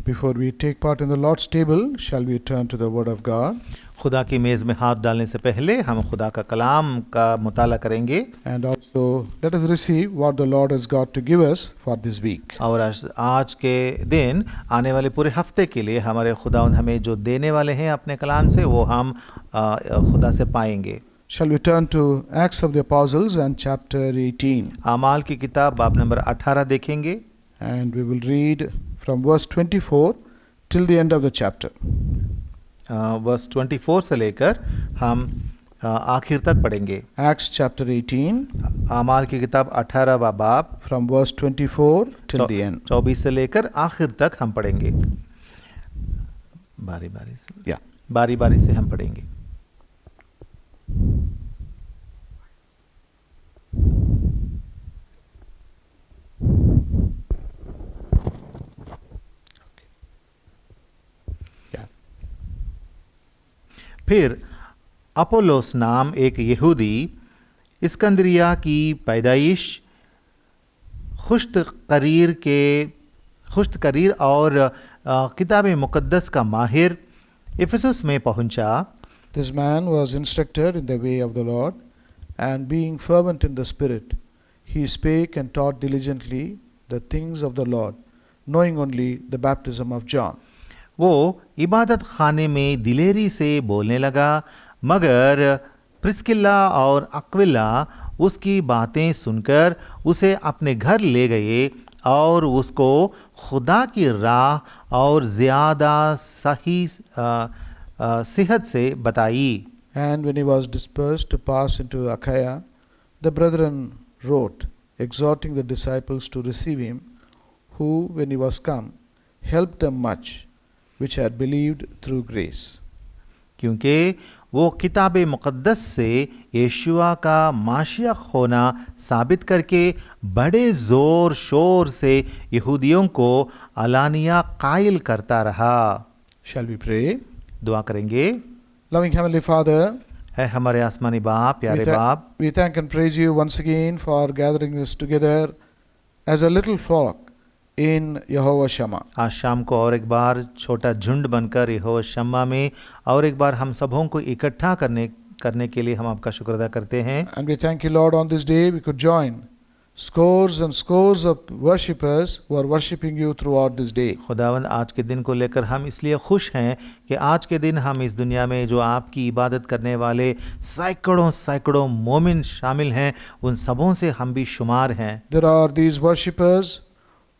Before we take part in the Lord's table, shall we turn to the Word of God? खुदा की मेज़ में हाथ डालने से पहले हम खुदा का कलाम का मुताला करेंगे And also, let us receive what the Lord has got to give us for this week. और आज के दिन आने वाले पूरे हफ्ते के लिए हमारे खुदावंद हमें जो देने वाले हैं अपने कलाम से वो हम खुदा से पाएंगे। Shall we turn to Acts of the Apostles and chapter 18? आमाल की किताब बाब नंबर 18 देखेंगे And we will read from verse 24 till the end of the chapter. Verse 24 से लेकर हम आखिर तक पढ़ेंगे। Acts chapter 18, आमाल की किताब 18वां बाब from verse 24 till the end. 24 से लेकर आखिर तक हम पढ़ेंगे। बारी बारी से Yeah. बारी बारी से हम पढ़ेंगे। फिर अपोलोस नाम एक यहूदी इस्कंदरिया की पैदाइश खुश्त करीर और किताब मुक़द्दस का माहिर इफिसुस में पहुंचा। This man was instructed in the way of the Lord, and being fervent in the Spirit, he spake and taught diligently the things of the Lord, knowing only the baptism of John. वो इबादत खाने में दिलेरी से बोलने लगा, मगर Priscilla और अक्विला उसकी बातें सुनकर उसे अपने घर ले गए और उसको खुदा की राह और ज़्यादा सही सेहत से बताई। And when he was dispersed to pass into Achaia, the brethren wrote, exhorting the disciples to receive him, who, when he was come, helped them much, which had believed through grace. क्योंकि वो किताब मुक़द्दस से यीशुआ का माशिया होना साबित करके बड़े ज़ोर शोर से यहूदियों को अलानिया कायल करता रहा। Shall we pray? दुआ करेंगे। Loving Heavenly Father, है हमारे आसमानी बाप, प्यारे बाप, we thank and praise you once again for gathering us together as a little flock in Yehovah Shammah. आज शाम को और एक बार छोटा झुंड बनकर यहोवा शम्मा में और एक बार हम सबों को इकट्ठा करने के लिए हम आपका शुक्र अदा करते हैं। And we thank you, Lord, on this day we could join scores and scores of worshippers who are worshipping you throughout this day. खुदावंद आज के दिन को लेकर हम इसलिए खुश हैं कि आज के दिन हम इस दुनिया में जो आपकी इबादत करने वाले सैकड़ों मोमिन शामिल हैं, उन सबों से हम भी शुमार हैं। There are these worshippers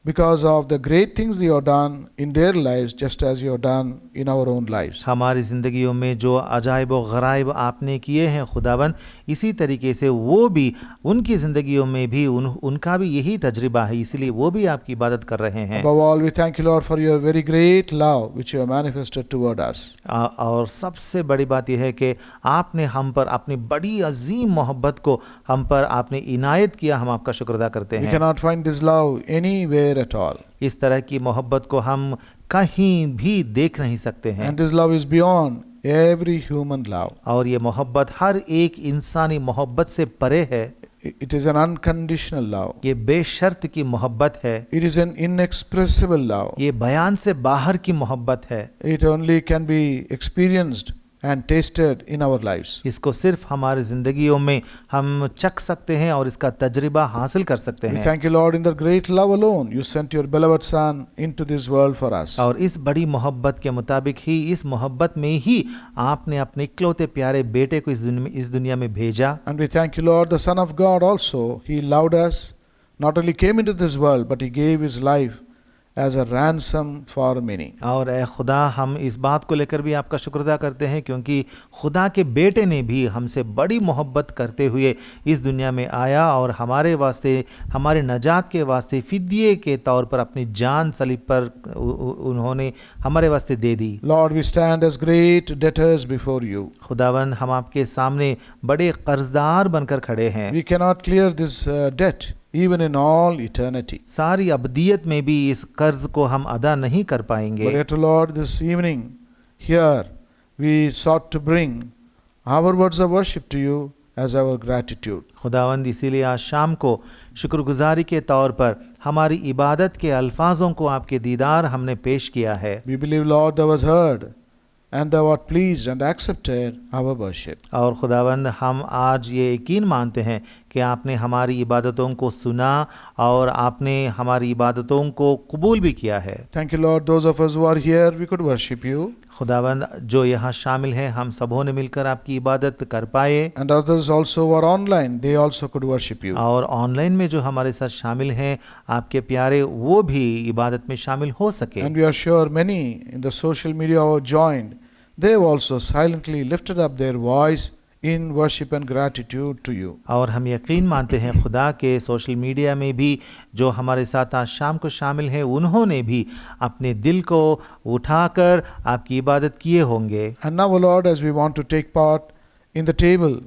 because of the great things you have done in their lives, just as you have done in our own lives. हमारी ज़िंदगियों में जो अजाइब व गराइब आपने किए हैं खुदावंद, इसी तरीके से वो भी उनकी ज़िंदगियों में भी उनका भी यही तजर्बा है, इसलिए वो भी आपकी इबादत कर रहे हैं। Above all, we thank you, Lord, for your very great love which you have manifested toward us. और सबसे बड़ी बात यह है कि आपने हम पर अपनी बड़ी अजीम मोहब्बत को हम पर आपने इनायत किया, हम आपका शुक्र अदा करते We हैं। cannot find this love anywhere at all. इस तरह की मोहब्बत को हम कहीं भी देख नहीं सकते हैं, And this love is beyond every human love. और ये मोहब्बत हर एक इंसानी मोहब्बत से परे है। It is an unconditional love. ये बेशर्त की मोहब्बत है, It is an inexpressible love. ये बयान से बाहर की मोहब्बत है। It only can be experienced and tasted in our lives. इसको सिर्फ हमारी ज़िंदगियों में हम चख सकते हैं और इसका तजर्बा हासिल कर सकते We हैं। thank you, Lord, in the great love alone you sent your beloved Son into this world for us. और इस बड़ी मोहब्बत के मुताबिक ही, इस मोहब्बत में ही आपने अपने इकलौते प्यारे बेटे को इस दुनिया में भेजा। And we thank you, Lord, the Son of God also, he loved us, not only came into this world, but he gave his life as a ransom for many. और ए खुदा, हम इस बात को लेकर भी आपका शुक्र अदा करते हैं क्योंकि खुदा के बेटे ने भी हमसे बड़ी मोहब्बत करते हुए इस दुनिया में आया और हमारे वास्ते, हमारे नजात के वास्ते फिदिये के तौर पर अपनी जान सलीब पर उन्होंने हमारे वास्ते दे दी। Lord, we stand as great debtors before you. खुदावंद, हम आपके सामने बड़े कर्जदार बनकर खड़े हैं। We cannot clear this debt even in all eternity. सारी अबदियत में भी इस कर्ज को हम अदा नहीं कर पाएंगे। But yet, Lord, this evening here we sought to bring our words of worship to you as our gratitude. खुदावंद इसीलिए आज शाम को शुक्रगुजारी के तौर पर हमारी इबादत के अल्फाजों को आपके दीदार हमने पेश किया है। We believe, Lord, thou hast heard and thou art pleased and accepted our worship. और खुदावंद हम आज ये यकीन मानते हैं कि आपने हमारी इबादतों को सुना और आपने हमारी इबादतों को कबूल भी किया है। Thank you, Lord. Those of us who are here, we could worship you. खुदावंद जो यहाँ शामिल हैं हम सबों ने मिलकर आपकी इबादत कर पाए, And others also who are online, they also could worship you. और ऑनलाइन में जो हमारे साथ शामिल हैं आपके प्यारे वो भी इबादत में शामिल हो सके। And we are sure many in the social media who have joined, they have also silently lifted up their voice in worship and gratitude to you. और हम यकीन मानते हैं खुदा के सोशल मीडिया में भी जो हमारे साथ आज शाम को शामिल हैं उन्होंने भी अपने दिल को उठाकर आपकी इबादत किए होंगे। And now, O Lord, as we want to take part in the table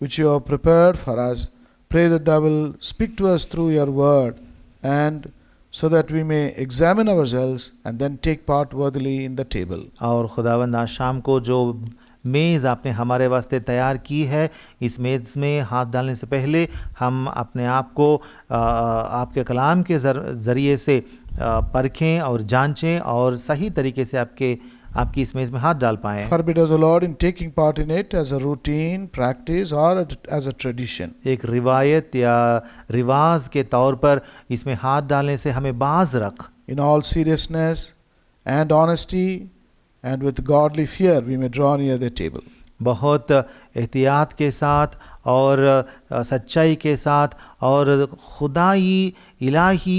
which you have prepared for us, pray that thou will speak to us through your word, and so that we may examine ourselves and then take part worthily in the table. और खुदावंद आज शाम को जो मेज़ आपने हमारे वास्ते तैयार की है, इस मेज़ में हाथ डालने से पहले हम अपने आप को आपके कलाम के ज़रिए से परखें और जांचें और सही तरीके से आपकी इस मेज़ में हाथ डाल पाएं। Forbid us, O Lord, in taking part in it as a routine, practice, or as a tradition. एक रिवायत या रिवाज के तौर पर इसमें हाथ डालने से हमें बाज रख। In all seriousness and honesty and with godly fear, we may draw near the table. बहुत एहतियात के साथ और सच्चाई के साथ और खुदाई इलाही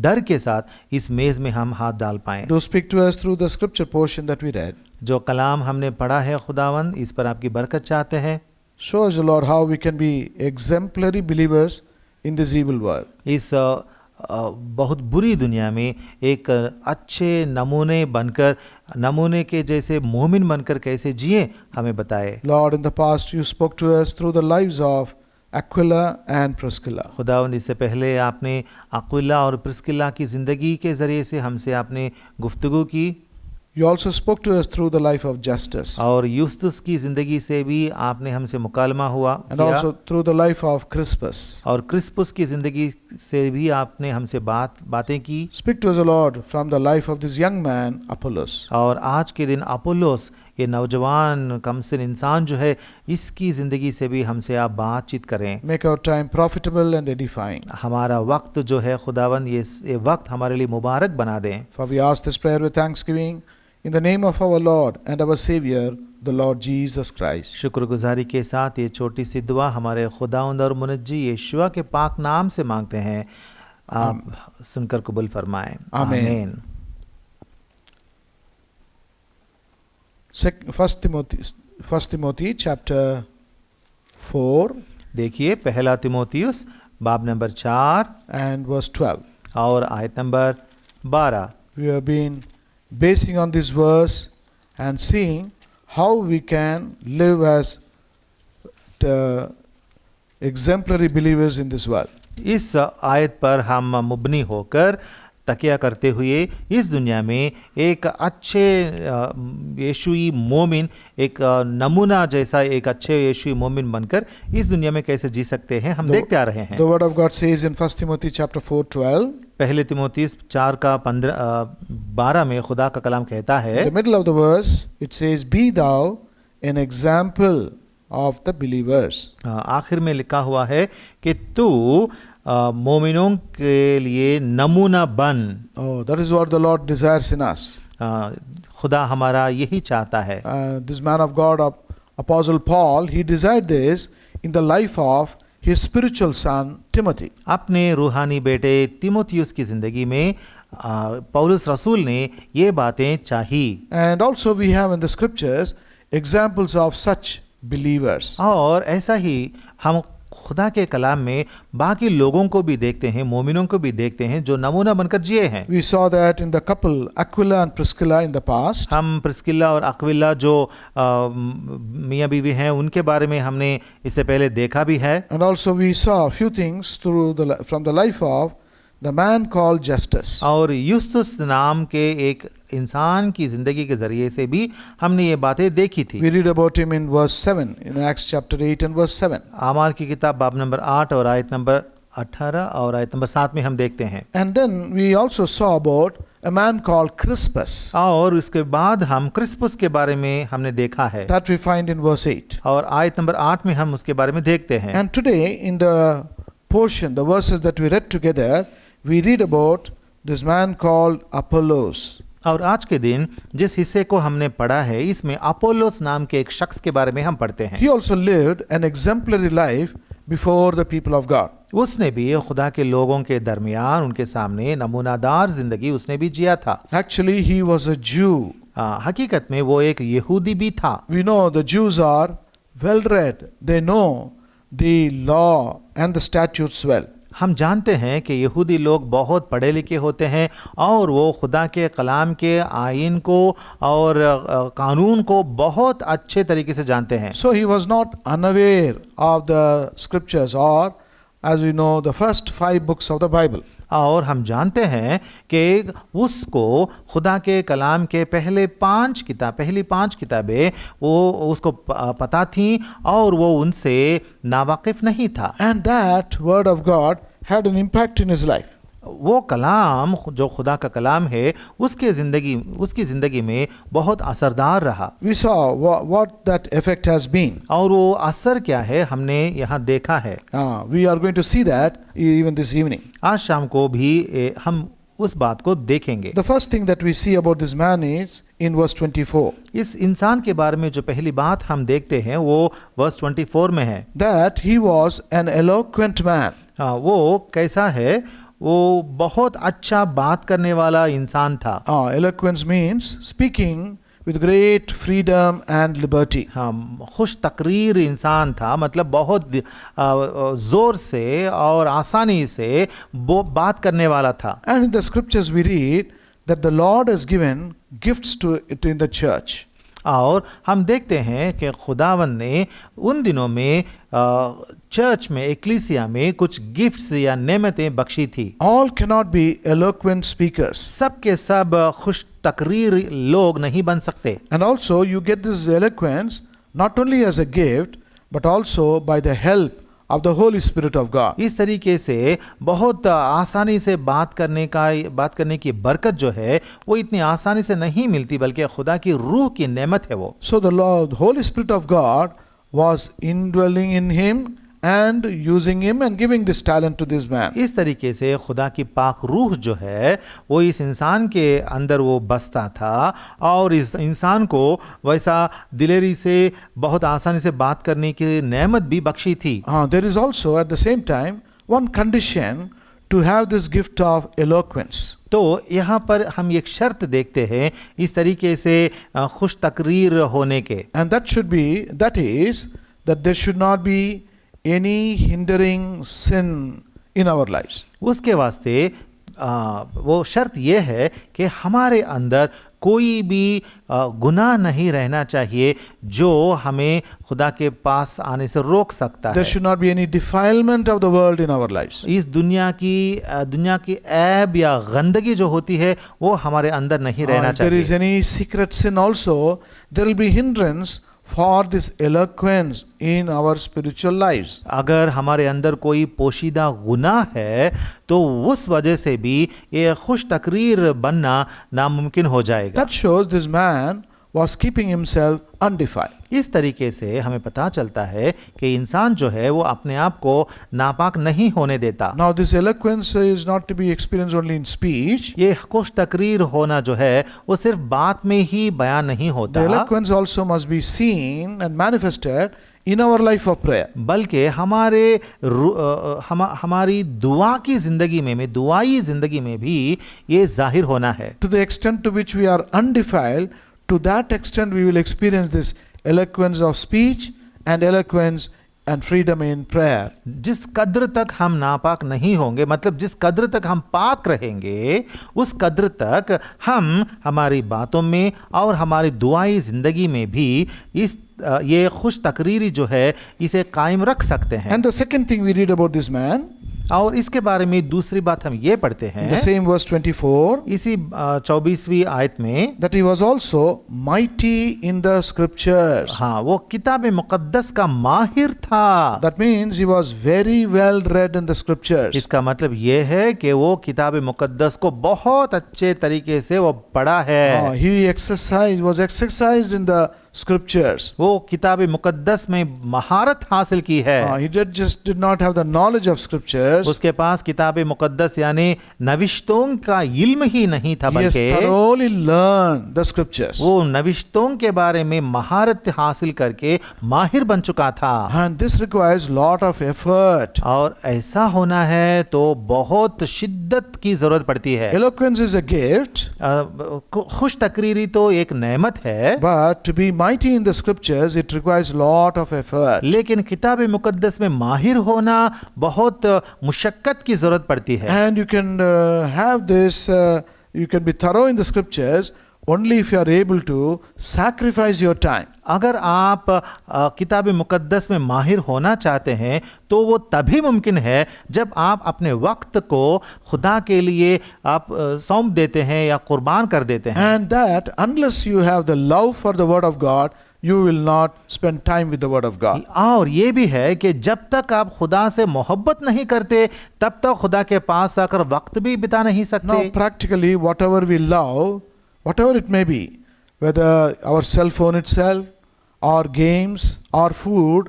डर के साथ इस मेज़ में हम हाथ डाल पाएं। Do speak to us through the scripture portion that we read. जो कलाम हमने पढ़ा है खुदावंद इस पर आपकी बरकत चाहते हैं। Show us, O Lord, how we can be exemplary believers in this evil world. इस बहुत बुरी दुनिया में एक अच्छे नमूने के जैसे मोमिन बनकर कैसे जिए हमें बताए। Lord, in the past you spoke to us through the lives of Aquila and Priscilla. खुदावंद इससे पहले आपने अक्विला और प्रिस्किला की ज़िंदगी के ज़रिए से हमसे आपने गुफ्तगू की। You also spoke to us through the life of Justus, और यूस्तुस की ज़िंदगी से भी आपने हमसे मुकालमा हुआ and किया। also through the life of Crispus. और क्रिस्पुस की ज़िंदगी से भी आपने हमसे बातें की। Speak to us, O Lord, from the life of this young man Apollos. और आज के दिन अपोलोस ये नौजवान कमसिन इंसान जो है इसकी ज़िंदगी से भी हमसे आप बातचीत करें। Make our time profitable and edifying. हमारा वक्त जो है खुदावंद ये वक्त हमारे लिए मुबारक बना दें। For we ask this prayer with thanksgiving in the name of our Lord and our Savior, the Lord Jesus Christ. शुक्रगुजारी के साथ ये छोटी सी दुआ हमारे खुदावंद और मुनज्जी यीशुआ के पाक नाम से मांगते हैं, आप सुनकर कबूल फरमाएं। आमीन। First Timothy chapter 4 देखिए पहला तिमोथियुस बाब नंबर 4 and verse 12. और आयत number 12। We have been basing on this verse and seeing how we can live as exemplary believers in this world. इस आयत पर हम मुबनी होकर तकिया करते हुए इस दुनिया में एक अच्छे यीशुई मोमिन, एक नमूना जैसा एक अच्छे यीशुई मोमिन बनकर इस दुनिया में कैसे जी सकते हैं हम देखते आ रहे हैं। The word of God says in 1 Timothy chapter 4:12. पहले तिमोथीस 4 का 12 में खुदा का कलाम कहता है। In the middle of the verse it says, "Be thou an example of the believers." आखिर में लिखा हुआ है कि तू मोमिनों के लिए नमूना बन। Oh, that is what the Lord desires in us. खुदा हमारा यही चाहता है। This man of God, Apostle Paul, he desired this in the life of his spiritual son Timothy. अपने रूहानी बेटे तिमोथियुस की जिंदगी में पौलुस रसूल ने ये बातें चाही। And also we have in the scriptures examples of such believers. और ऐसा ही हम खुदा के कलाम में बाकी लोगों को भी देखते हैं, मोमिनों को भी देखते हैं जो नमूना बनकर जिए हैं। We saw that in the couple Aquila and Priscilla in the past. हम प्रिस्किला और अक्विला जो मियाँ बीवी हैं उनके बारे में हमने इससे पहले देखा भी है। And also we saw a few things from the life of the man called Justus. और यूस्तुस नाम के एक इंसान की ज़िंदगी के ज़रिए से भी हमने ये बातें देखी थी। We read about him in verse 7, in Acts chapter 8 and verse 7. आमार की किताब बाब नंबर 8 और आयत नंबर 18 और आयत नंबर 7 में हम देखते हैं। And then we also saw about a man called Crispus, और उसके बाद हम क्रिस्पुस के बारे में हमने देखा है that we find in verse 8. और आयत नंबर 8 में हम उसके बारे में देखते हैं। And today, in the portion, the verses that we read together, we read about this man called Apollos. और आज के दिन जिस हिस्से को हमने पढ़ा है इसमें अपोलोस नाम के एक शख्स के बारे में हम पढ़ते हैं। He also lived an exemplary life before the people of God. उसने भी खुदा के लोगों के दरमियान उनके सामने नमूनादार जिंदगी उसने भी जिया था। Actually, he was a Jew. हकीकत में वो एक यहूदी भी था। We know the Jews are well read. They know the law and the statutes well. हम जानते हैं कि यहूदी लोग बहुत पढ़े लिखे होते हैं और वो खुदा के कलाम के आइन को और कानून को बहुत अच्छे तरीके से जानते हैं। So he was not unaware of the scriptures, or as we know, the first 5 books of the Bible. और हम जानते हैं कि उसको खुदा के कलाम के पहली 5 किताबें वो उसको पता थी और वो उनसे नावाकिफ नहीं था। And that word of God had an impact in his life. वो कलाम जो खुदा का कलाम है उसकी ज़िंदगी में बहुत असरदार रहा। We saw what that effect has been. और वो असर क्या है हमने यहाँ देखा है। We are going to see that even this evening. आज शाम को भी हम उस बात को देखेंगे। The first thing that we see about this man is in verse 24. इस इंसान के बारे में जो पहली बात हम देखते हैं वो वर्स 24 में है। That he was an eloquent man. वो कैसा है? वो बहुत अच्छा बात करने वाला इंसान था। Eloquence means speaking with great freedom and liberty. हाँ, खुश तकरीर इंसान था, मतलब बहुत जोर से और आसानी से वो बात करने वाला था। And in the scriptures we read that the Lord has given gifts to in the church. और हम देखते हैं कि खुदावंद ने उन दिनों में चर्च में, एक्लीसिया में कुछ गिफ्ट्स या नेमतें बख्शी थी। All cannot be eloquent speakers. सब के सब खुश तकरीर लोग नहीं बन सकते। And also you get this eloquence not only as a gift but also by the help of the Holy Spirit of God. इस तरीके से बहुत आसानी से बात करने की बरकत जो है वो इतनी आसानी से नहीं मिलती, बल्कि खुदा की रूह की नेमत है वो। So the Holy Spirit of God was indwelling in him and using him and giving this talent to this man. इस तरीके से खुदा की पाक रूह जो है वो इस इंसान के अंदर वो बसता था और इस इंसान को वैसा दिलेरी से बहुत आसानी से बात करने की नेमत भी बख्शी थी। There is also at the same time one condition to have this gift of eloquence. तो यहाँ पर हम एक शर्त देखते हैं इस तरीके से खुश तकरीर होने के। And that is that there should not be any hindering sin in our lives. उसके वास्ते वो शर्त ये है कि हमारे अंदर कोई भी गुनाह नहीं रहना चाहिए जो हमें खुदा के पास आने से रोक सकता है। There should not be any defilement of the world in our lives. इस दुनिया की ऐब या गंदगी जो होती है वो हमारे अंदर नहीं रहना If there is चाहिए। any secret sin also, there will be hindrance for this eloquence in our spiritual lives. अगर हमारे अंदर कोई पोशीदा गुनाह है तो उस वजह से भी ये खुश तकरीर बनना नामुमकिन हो जाएगा। That shows this man was keeping himself undefiled. इस तरीके से हमें पता चलता है कि इंसान जो है वो अपने आप को नापाक नहीं होने देता। Now this eloquence is not to be experienced only in speech. ये खुश तकरीर होना जो है वो सिर्फ बात में ही बयान नहीं The होता, eloquence also must be seen and manifested in our life of prayer. बल्कि हमारी दुआई जिंदगी में भी ये जाहिर होना है। To the extent to which we are undefiled, to that extent we will experience this eloquence of speech and eloquence and freedom in prayer. जिस कद्र तक हम नापाक नहीं होंगे, मतलब जिस कद्र तक हम पाक रहेंगे, उस कद्र तक हम हमारी बातों में और हमारी दुआई जिंदगी में भी ये खुश तकरीरी जो है इसे कायम रख सकते हैं। And the second thing we read about this man, और इसके बारे में दूसरी बात हम ये पढ़ते in the हैं same verse 24 इसी 24वीं आयत में, that he was also mighty in the scriptures. हाँ, वो किताब मुकद्दस का माहिर था। That means he was very well read in the scriptures. इसका मतलब ये है कि वो किताब मुकद्दस को बहुत अच्छे तरीके से वो पढ़ा है। He was exercised in the scriptures. वो किताब मुकद्दस में महारत हासिल की है। He just did not have the knowledge of scriptures. उसके पास किताब मुकद्दस यानी नविश्तों का इल्म ही नहीं था, He has बल्कि thoroughly learned the scriptures. वो नविश्तों के बारे में महारत हासिल करके माहिर बन चुका था। And this requires lot of effort. और ऐसा होना है तो बहुत शिद्दत की जरूरत पड़ती है। Eloquence is a gift, खुश तकरीरी तो एक नेमत है, but to be mighty in the scriptures, it requires lot of effort. लेकिन किताब मुकद्दस में माहिर होना बहुत मुशक्कत की जरूरत पड़ती है। And you can have this, you can be thorough in the scriptures only if you are able to sacrifice your time. अगर आप किताब मुकद्दस में माहिर होना चाहते हैं तो वो तभी मुमकिन है जब आप अपने वक्त को खुदा के लिए आप सौंप देते हैं या कुर्बान कर देते हैं। And that unless you have the love for the word of God, you will not spend time with the word of God. और ये भी है कि जब तक आप खुदा से मोहब्बत नहीं करते तब तक खुदा के पास आकर वक्त भी बिता नहीं सकते। Now practically whatever we love, whatever it may be, whether our cell phone itself or games or food,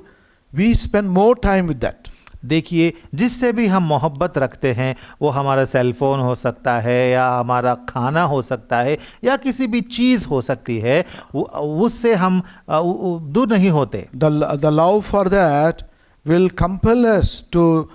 we spend more time with that. देखिए, जिससे भी हम मोहब्बत रखते हैं, वो हमारा सेल फोन हो सकता है या हमारा खाना हो सकता है या किसी भी चीज़ हो सकती है, उससे हम दूर नहीं होते। The love for that will compel us to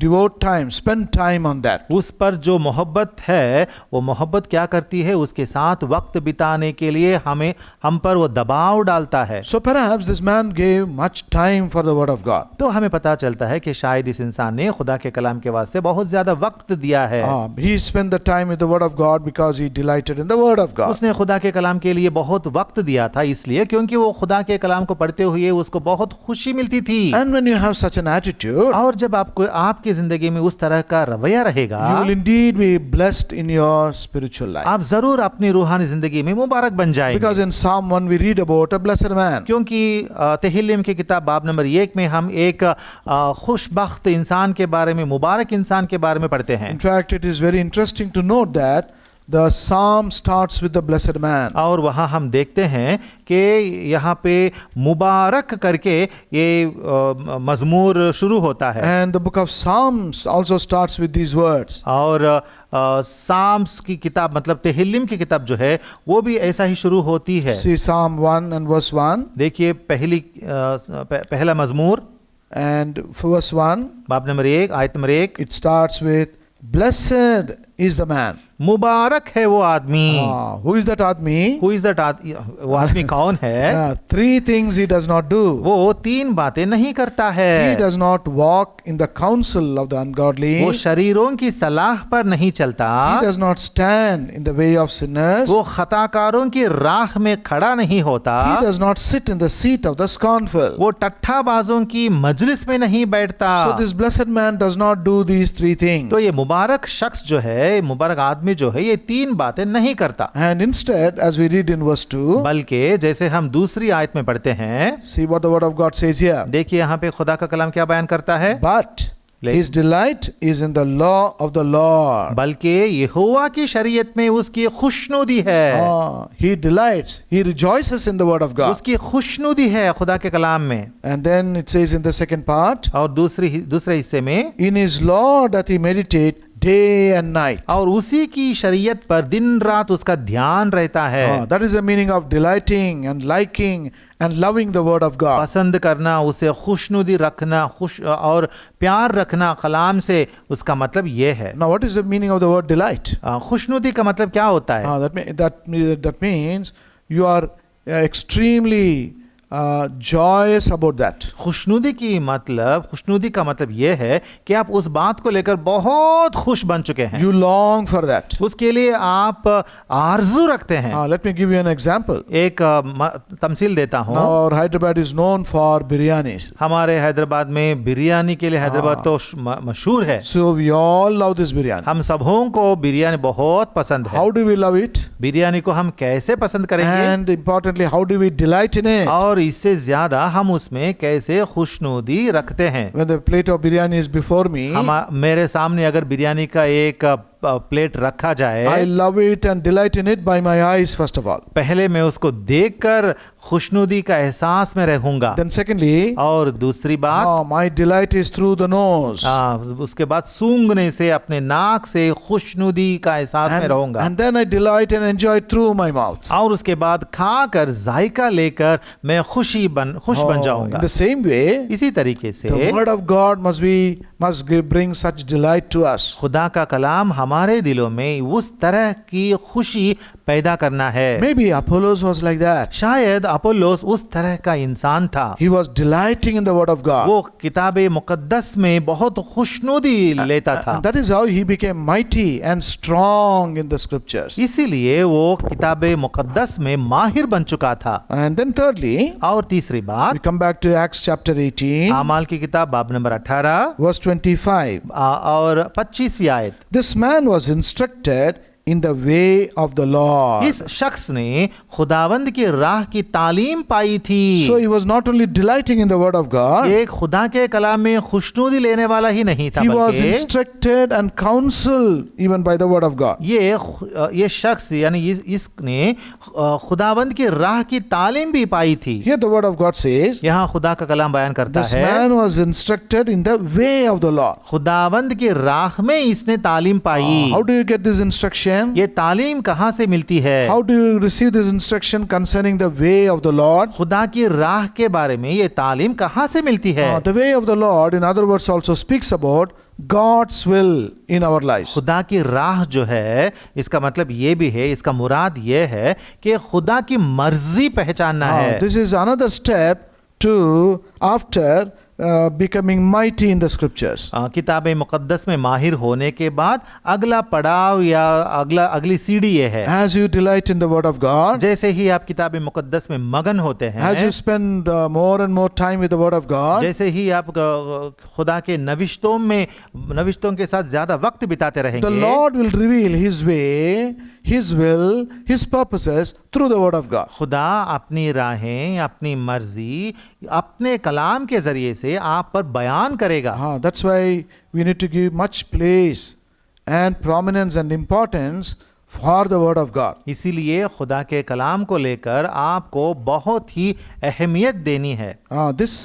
devote time, spend time on that. उस पर जो मोहब्बत है, वो मोहब्बत क्या करती है, उसके साथ वक्त बिताने के लिए हम पर वो दबाव डालता है। So perhaps this man gave much time for the word of God. तो हमें पता चलता है कि शायद इस इंसान ने खुदा के कलाम के वास्ते बहुत ज्यादा वक्त दिया है। He spent the time with the word of God because he delighted in the word of God. उसने खुदा के कलाम के लिए बहुत वक्त दिया था, इसलिए क्योंकि वो खुदा के कलाम को पढ़ते हुए उसको बहुत खुशी मिलती थी। And when you have such an attitude, और जब आपकी जिंदगी में उस तरह का रवैया रहेगा, you will indeed be blessed in your spiritual life. आप जरूर अपनी रूहानी जिंदगी में मुबारक बन जाएंगे। Because in Psalm 1 we read about a blessed man. क्योंकि तेहिल्लिम की किताब बाब नंबर 1 में हम एक खुशबख्त इंसान के बारे में, मुबारक इंसान के बारे में पढ़ते हैं। In fact, it is very interesting to note that the psalm starts with the blessed man. और वहाँ हम देखते हैं कि यहाँ पे मुबारक करके ये मज़मूर शुरू होता है। And the book of Psalms also starts with these words. और साम्स की किताब मतलब तेहिल्लिम की किताब जो है वो भी ऐसा ही शुरू होती है। See Psalm 1 and verse 1. देखिए पहला मज़मूर And verse 1, बाब नंबर 1 आयत number 1, it starts with, Blessed is the man. मुबारक है वो आदमी। Who is that आदमी? Who is that वो आदमी कौन है? 3 things he does not do. वो 3 बातें नहीं करता है। He does not walk in the counsel of the ungodly. वो शरीरों की सलाह पर नहीं चलता। He does not stand in the way of sinners. वो खताकारों की राह में खड़ा नहीं होता। He does not sit in the seat of the scornful. वो टट्ठाबाजों की मजलिस में नहीं बैठता। So this blessed man does not do these 3 things. तो ये मुबारक शख्स जो है, मुबारक आदमी जो है, ये 3 बातें नहीं करता। And instead, as we read in verse 2, बल्कि जैसे हम दूसरी आयत में पढ़ते हैं, see what the word of God says here. देखिए यहाँ पे खुदा का कलाम क्या बयान करता है। But his delight is in the law of the Lord. बल्कि यहोवा की शरीयत में उसकी खुशनुदी है। He delights, he rejoices in the word of God. उसकी खुशनुदी है खुदा के कलाम में। And then it says in the second part, और दूसरे हिस्से में, in his law doth he meditate day and night. और उसी की शरीयत पर दिन रात उसका ध्यान रहता है। That is the meaning of delighting and liking and loving the word of God. पसंद करना, उसे खुशनुदी रखना, खुश और प्यार रखना कलाम से, उसका मतलब ये है। Now what is the meaning of the word delight? खुशनुदी का मतलब क्या होता है? That means you are extremely joyous about that. खुशनुदी का मतलब ये है कि आप उस बात को लेकर बहुत खुश बन चुके हैं, You long for that. उसके लिए आप आरजू रखते हैं। Let me give you an example. एक तमसील देता हूँ। Now our Hyderabad is known for biryanis. हमारे हैदराबाद में बिरयानी के लिए हैदराबाद तो मशहूर है। So we all love this biryani. हम सबों को बिरयानी बहुत पसंद है। How do we love it? Biryani को हम कैसे पसंद करेंगे, And importantly, how do we delight in it? और इससे ज्यादा हम उसमें कैसे खुशनुदी रखते हैं। When the plate of biryani is before me, मेरे सामने अगर बिरयानी का एक प्लेट रखा जाए, I love it and delight in it by my eyes first of all. पहले मैं उसको देखकर खुशनुदी का एहसास में रहूंगा। Then secondly, और दूसरी बात, my delight is through the nose. उसके बाद सूंघने से, अपने नाक से खुशनुदी का एहसास में रहूंगा। And then I delight and enjoy through my mouth. और उसके बाद खाकर जायका लेकर मैं खुश बन जाऊंगा। In the same way, इसी तरीके से the word of God must bring such delight to us. खुदा का कलाम हमारे दिलों में उस तरह की खुशी पैदा करना है। Maybe Apollos was like that. शायद अपोलोस उस तरह का इंसान था। He was delighting in the word of God. वो किताबे मुकद्दस में बहुत खुशनुदी लेता था। And that is how he became mighty and strong in the scriptures. इसीलिए वो किताबे मुकद्दस में माहिर बन चुका था। And then thirdly, और तीसरी we बात, come back to Acts chapter 18, आमाल की किताब बाब नंबर 18 verse 25. और 25वीं आयत। This man was instructed in the way of the Lord. इस शख्स ने खुदावंद की राह की तालीम पाई थी। So he was not only delighting in the word of God, ये खुदा के कलाम में खुशनुदी लेने वाला ही नहीं था, he was बल्कि instructed and counseled even by the word of God. ये शख्स यानी इसने खुदावंद की राह की तालीम भी पाई थी। Here the word of God says, यहाँ खुदा का कलाम बयान करता this है, man was instructed in the way of the Lord. खुदावंद की राह में इसने तालीम पाई। How do you get this instruction? ये तालीम कहाँ से मिलती है? How do you receive this instruction concerning the way of the Lord? खुदा की राह के बारे में ये तालीम कहाँ से मिलती है? The way of the Lord, in other words, also speaks about God's will in our lives. खुदा की राह जो है, इसका मतलब ये भी है, इसका मुराद ये है कि खुदा की मर्जी पहचानना है। This is another step to after becoming mighty in the scriptures. किताब मुकद्दस में माहिर होने के बाद अगला पड़ाव या अगली सीढ़ी ये है, As you delight in the word of God, जैसे ही आप किताब मुकद्दस में मगन होते हैं, as you spend more and more time with the word of God, जैसे ही आप खुदा के नविश्तों के साथ ज्यादा वक्त बिताते रहेंगे, the Lord will reveal His way, His will, His purposes through the word of God. खुदा अपनी राहें, अपनी मर्जी अपने कलाम के जरिए से आप पर बयान करेगा। That's why we need to give much place and prominence and importance for the word of God. इसीलिए खुदा के कलाम को लेकर आपको बहुत ही अहमियत देनी है। This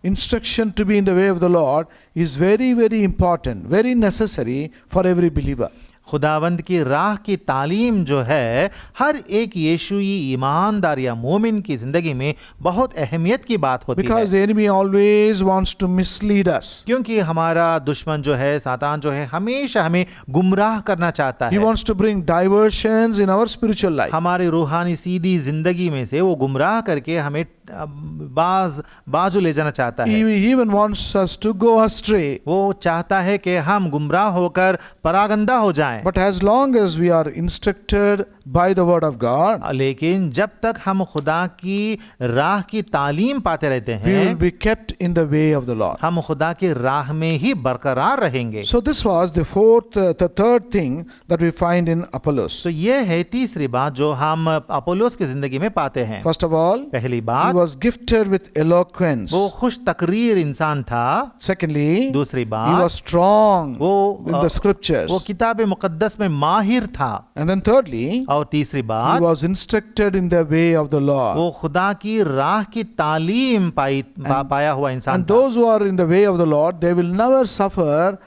instruction to be in the way of the Lord is very, very important, very necessary for every believer. खुदावंद की राह की तालीम जो है, हर एक यीशुई ईमानदार या मोमिन की जिंदगी में बहुत अहमियत की बात होती है। Because the enemy always wants to mislead us. क्योंकि हमारा दुश्मन जो है, सातान जो है, हमेशा हमें गुमराह करना चाहता है। He wants to bring diversions in our spiritual life. हमारी रूहानी सीधी जिंदगी में से वो गुमराह करके हमें बाजू ले जाना चाहता है। He even wants us to go astray. वो चाहता है कि हम गुमराह होकर परागंदा हो जाएं। But as long as we are instructed by the word of God, लेकिन जब तक हम खुदा की राह की तालीम पाते रहते we will हैं, be kept in the way of the Lord. हम खुदा की राह में ही बरकरार रहेंगे। So this was the third thing that we find in Apollos. तो ये है तीसरी बात जो हम अपोलोस की जिंदगी में पाते हैं। First of all, पहली he बात, was gifted with eloquence. वो खुश तकरीर इंसान था। Secondly, दूसरी he बात, was strong वो in the scriptures. वो किताब मुकद्दस में माहिर था। And then thirdly, और तीसरी he बात, was instructed in the way of the Lord. वो खुदा की राह की तालीम पाया हुआ इंसान And था। those who are in the way of the Lord, they will never suffer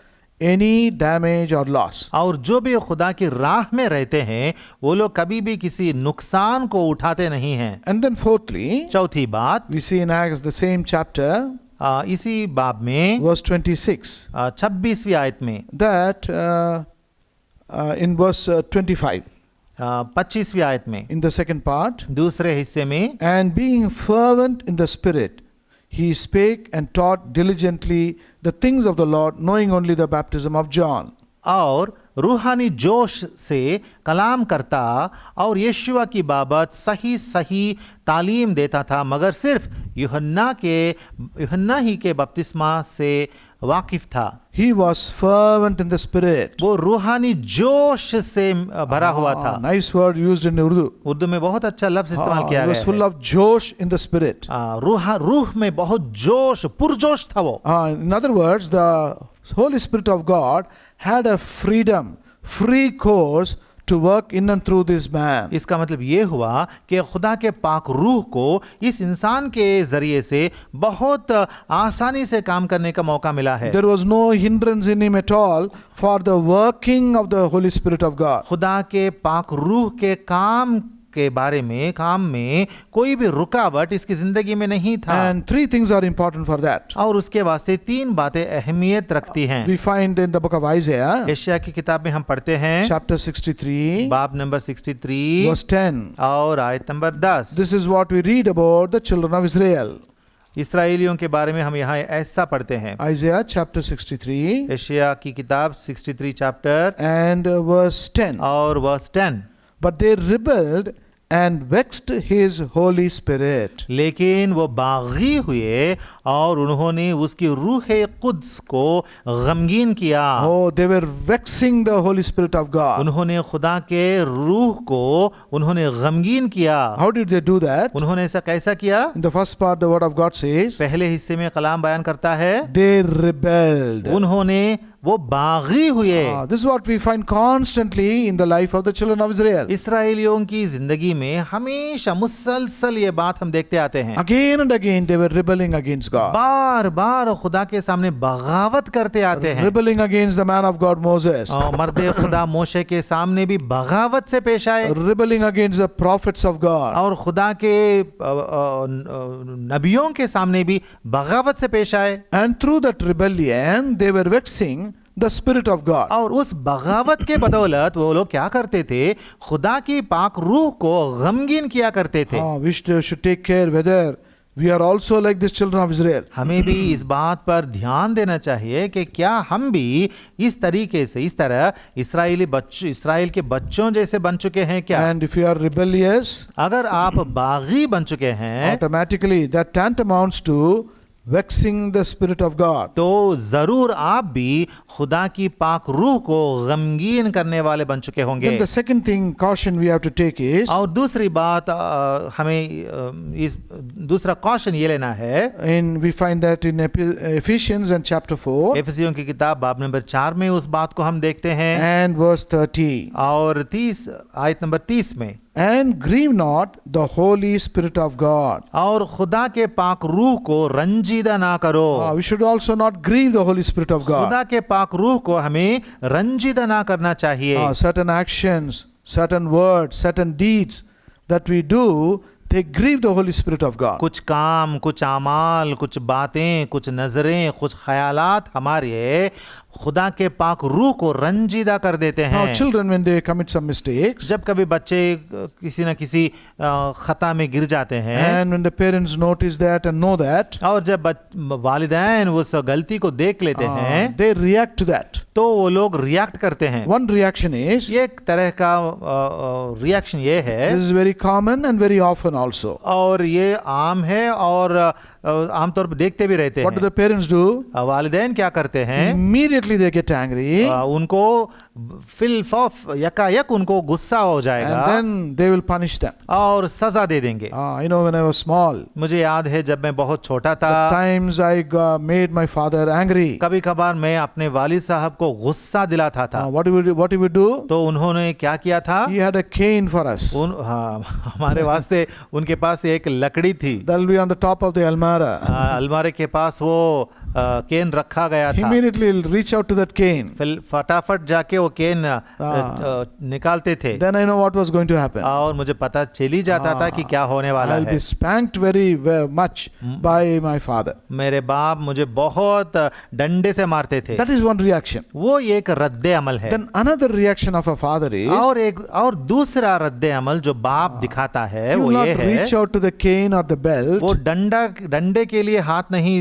any damage or loss. और जो भी खुदा की राह में रहते हैं, वो लोग कभी भी किसी नुकसान को उठाते नहीं हैं। And then fourthly, चौथी बात, we see in Acts the same chapter, इसी बाब में verse 26, 26वीं आयत में, that in verse 25, 25वीं आयत में, in the second part, दूसरे हिस्से में, and being fervent in the spirit, he spake and taught diligently the things of the Lord, knowing only the baptism of John. और रूहानी जोश से कलाम करता और यीशुआ की बाबत सही सही तालीम देता था, मगर सिर्फ यूहन्ना ही के बपतिस्मा से वाकिफ था। He was fervent in the spirit. वो रूहानी जोश से भरा हुआ था। Nice word used in Urdu. Urdu में बहुत अच्छा लफ्ज इस्तेमाल किया He was full गया of josh in the spirit. है। रूह में बहुत जोश, पुरजोश था वो। In other words, the Holy Spirit of God had a free course to work in and through this man. इसका मतलब ये हुआ कि खुदा के पाक रूह को इस इंसान के जरिए से बहुत आसानी से काम करने का मौका मिला है। There was no hindrance in him at all for the working of the Holy Spirit of God. खुदा के पाक रूह के काम के बारे में, काम में कोई भी रुकावट इसकी जिंदगी में नहीं था। And three things are important for that. और उसके वास्ते तीन बातें अहमियत रखती हैं। We find in the book of Isaiah, यशायाह की किताब में हम पढ़ते हैं, chapter 63, बाब नंबर 63 verse 10. और आयत number 10। This is what we read about the children of Israel. इसराइलियों के बारे में हम यहाँ ऐसा पढ़ते हैं। Isaiah chapter 63 यशायाह की किताब 63 चैप्टर and verse 10. और verse 10। But they rebelled and vexed his Holy Spirit. लेकिन वो बागी हुए और उन्होंने उसकी रूह कुद्स को गमगीन किया। Oh, they were vexing the Holy Spirit of God. उन्होंने खुदा के रूह को उन्होंने गमगीन किया। How did they do that? उन्होंने ऐसा कैसा किया? In the first part, the word of God says, पहले हिस्से में कलाम बयान करता है, they rebelled. उन्होंने वो बागी हुए। This is what we find constantly in the life of the children of Israel. इसराइलियों की जिंदगी में हमेशा मुसलसल ये बात हम देखते आते हैं। Again and again they were rebelling against God. बार बार खुदा के सामने बगावत करते आते हैं। Rebelling against the man of God Moses. और मर्दे खुदा मोशे के सामने भी बगावत से पेश आए। Rebelling against the prophets of God. और खुदा के नबियों के सामने भी बगावत से पेश आए। And through that rebellion they were vexing the Spirit of God. और उस बगावत के बदौलत वो लोग क्या करते थे? खुदा की पाक रूह को गमगीन किया करते थे। We should take care whether we are also like this children of Israel. हमें भी इस बात पर ध्यान देना चाहिए कि क्या हम भी इस तरीके से, इस तरह इस्राएल के बच्चों जैसे बन चुके हैं क्या? And if you are rebellious, अगर आप बागी बन चुके हैं, automatically that tantamounts to vexing the Spirit of God. तो जरूर आप भी खुदा की पाक रूह को गमगीन करने वाले बन चुके होंगे। Then the second thing caution we have to take is, और दूसरी बात हमें इस दूसरा कॉशन ये लेना है, we find that in Ephesians and chapter 4 एफिसियों की किताब बाब नंबर 4 में उस बात को हम देखते हैं and verse 30. और 30 आयत नंबर 30 में, And grieve not the Holy Spirit of God. और खुदा के पाक रूह को रंजीदा ना करो। We should also not grieve the Holy Spirit of God. खुदा के पाक रूह को हमें रंजीदा ना करना चाहिए। Certain actions, certain words, certain deeds that we do, they grieve the Holy Spirit of God. कुछ काम, कुछ आमाल, कुछ बातें, कुछ नजरें, कुछ ख्यालात हमारे खुदा के पाक रूह को रंजीदा कर देते हैं। Now children, when they commit some mistakes, जब कभी बच्चे किसी न किसी खता में गिर जाते हैं, and when the parents notice that and know that, और जब वालिदैन उस गलती को देख लेते हैं, they react to that. तो वो लोग रिएक्ट करते हैं। One reaction is, एक तरह का रिएक्शन ये है, this is very common and very often also. और ये आम है और आमतौर पर देखते भी रहते What do हैं। the parents do? वालिदैन क्या करते हैं? Immediately they get angry, उनको यकायक उनको गुस्सा हो जाएगा and then they will punish them. और सजा दे देंगे। I know when I was small, मुझे याद है जब मैं बहुत छोटा था, times I made my father angry. कभी कभार मैं अपने वालिद साहब को गुस्सा दिलाता था। What he would do? तो उन्होंने क्या किया था? He had a cane for us. हमारे वास्ते उनके पास एक लकड़ी थी। That will be on the top of the almara. अलमारे के पास वो केन रखा गया था, immediately he'll reach out to that cane. फिर फटाफट जाके वो केन निकालते थे, Then I know what was going to happen. और मुझे पता चल ही जाता था कि क्या होने वाला I'll है। be spanked very much by my father. मेरे बाप मुझे बहुत डंडे से मारते थे। That is one reaction. वो एक रद्द अमल है। Then another reaction of a father is, और दूसरा रद्द अमल जो बाप दिखाता है he वो will ये not है, reach out to the cane or the belt. वो डंडे के लिए हाथ नहीं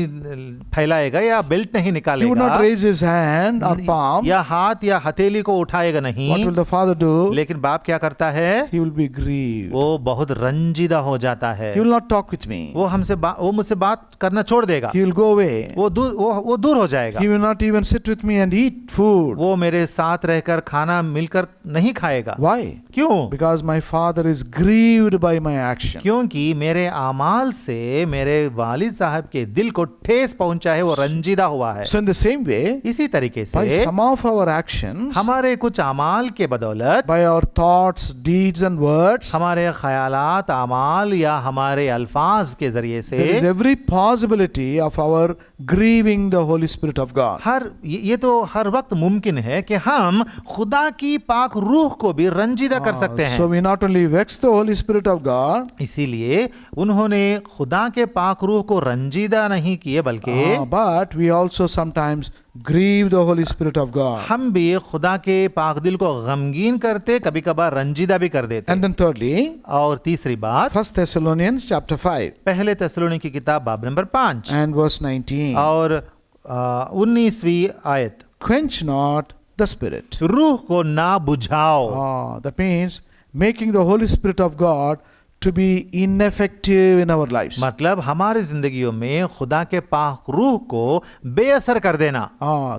फैलाएगा या बेल्ट नहीं He would निकालेगा, not raise his hand or palm. या हाथ या हथेली को उठाएगा What नहीं। will the father do? लेकिन बाप क्या करता है? He will be grieved. वो बहुत रंजीदा हो जाता है। He will not talk with me. वो मुझसे बात करना छोड़ देगा। He will go away. वो दूर हो जाएगा। He will not even sit with me and eat food. वो मेरे साथ रहकर खाना मिलकर नहीं खाएगा। Why? क्यों? Because my father is grieved by my action. क्योंकि मेरे आमाल से मेरे वालिद साहब के दिल को ठेस पहुंचा है, वो रंजीदा हुआ है। So in the same way, इसी तरीके by से some of our actions, हमारे कुछ आमाल के बदौलत, by our thoughts, deeds and words, हमारे ख्यालात, आमाल या हमारे अल्फाज के जरिए there is से every possibility of our grieving the Holy Spirit of God. ये तो हर वक्त मुमकिन है कि हम खुदा की पाक रूह को भी रंजीदा कर सकते So हैं। we not only vex the Holy Spirit of God, इसीलिए उन्होंने खुदा के पाक रूह को रंजीदा नहीं किए, बल्कि but we also sometimes grieve the Holy Spirit of God. हम भी खुदा के पाक दिल को गमगीन करते, कभी कभार रंजीदा भी कर देते। And then thirdly, और तीसरी बात, 1 Thessalonians chapter 5 पहले तेसलोनी की किताब बाब नंबर 5 and verse 19. और 19वीं आयत, Quench not the Spirit. रूह को ना बुझाओ। That means making the Holy Spirit of God to be ineffective in our lives. मतलब हमारी जिंदगियों में खुदा के पाक रूह को बेअसर कर देना।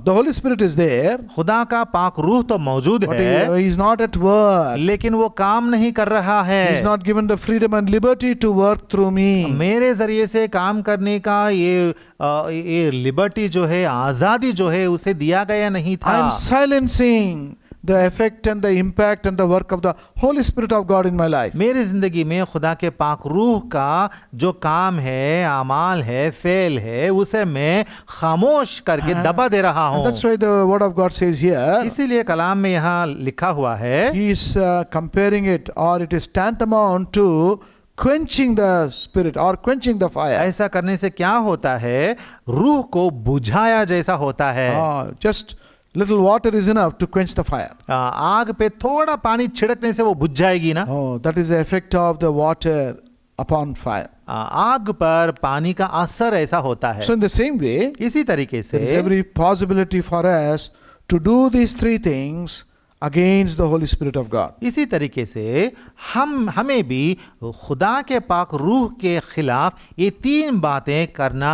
The Holy Spirit is there, खुदा का पाक रूह तो मौजूद but है, he is not at work. लेकिन वो काम नहीं कर रहा He is है। not given the freedom and liberty to work through me. मेरे जरिए से काम करने का ये लिबर्टी जो है, आजादी जो है, उसे दिया गया नहीं था। I am silencing the effect and the impact and the work of the Holy Spirit of God in my life. मेरी जिंदगी में खुदा के पाक रूह का जो काम है, आमाल है, फेल है, उसे मैं खामोश करके दबा दे रहा And हूँ। that's why the word of God says here, इसीलिए कलाम में यहाँ लिखा हुआ है, he is comparing it, or it is tantamount to quenching the Spirit or quenching the fire. ऐसा करने से क्या होता है? रूह को बुझाया जैसा होता है। Just little water is enough to quench the fire. आग पे थोड़ा पानी छिड़कने से वो बुझ जाएगी ना। That is the effect of the water upon fire. आग पर पानी का असर ऐसा होता है। So in the same way, इसी तरीके there is से every possibility for us to do these three things against the Holy Spirit of God. इसी तरीके से हमें भी खुदा के पाक रूह के खिलाफ ये तीन बातें करना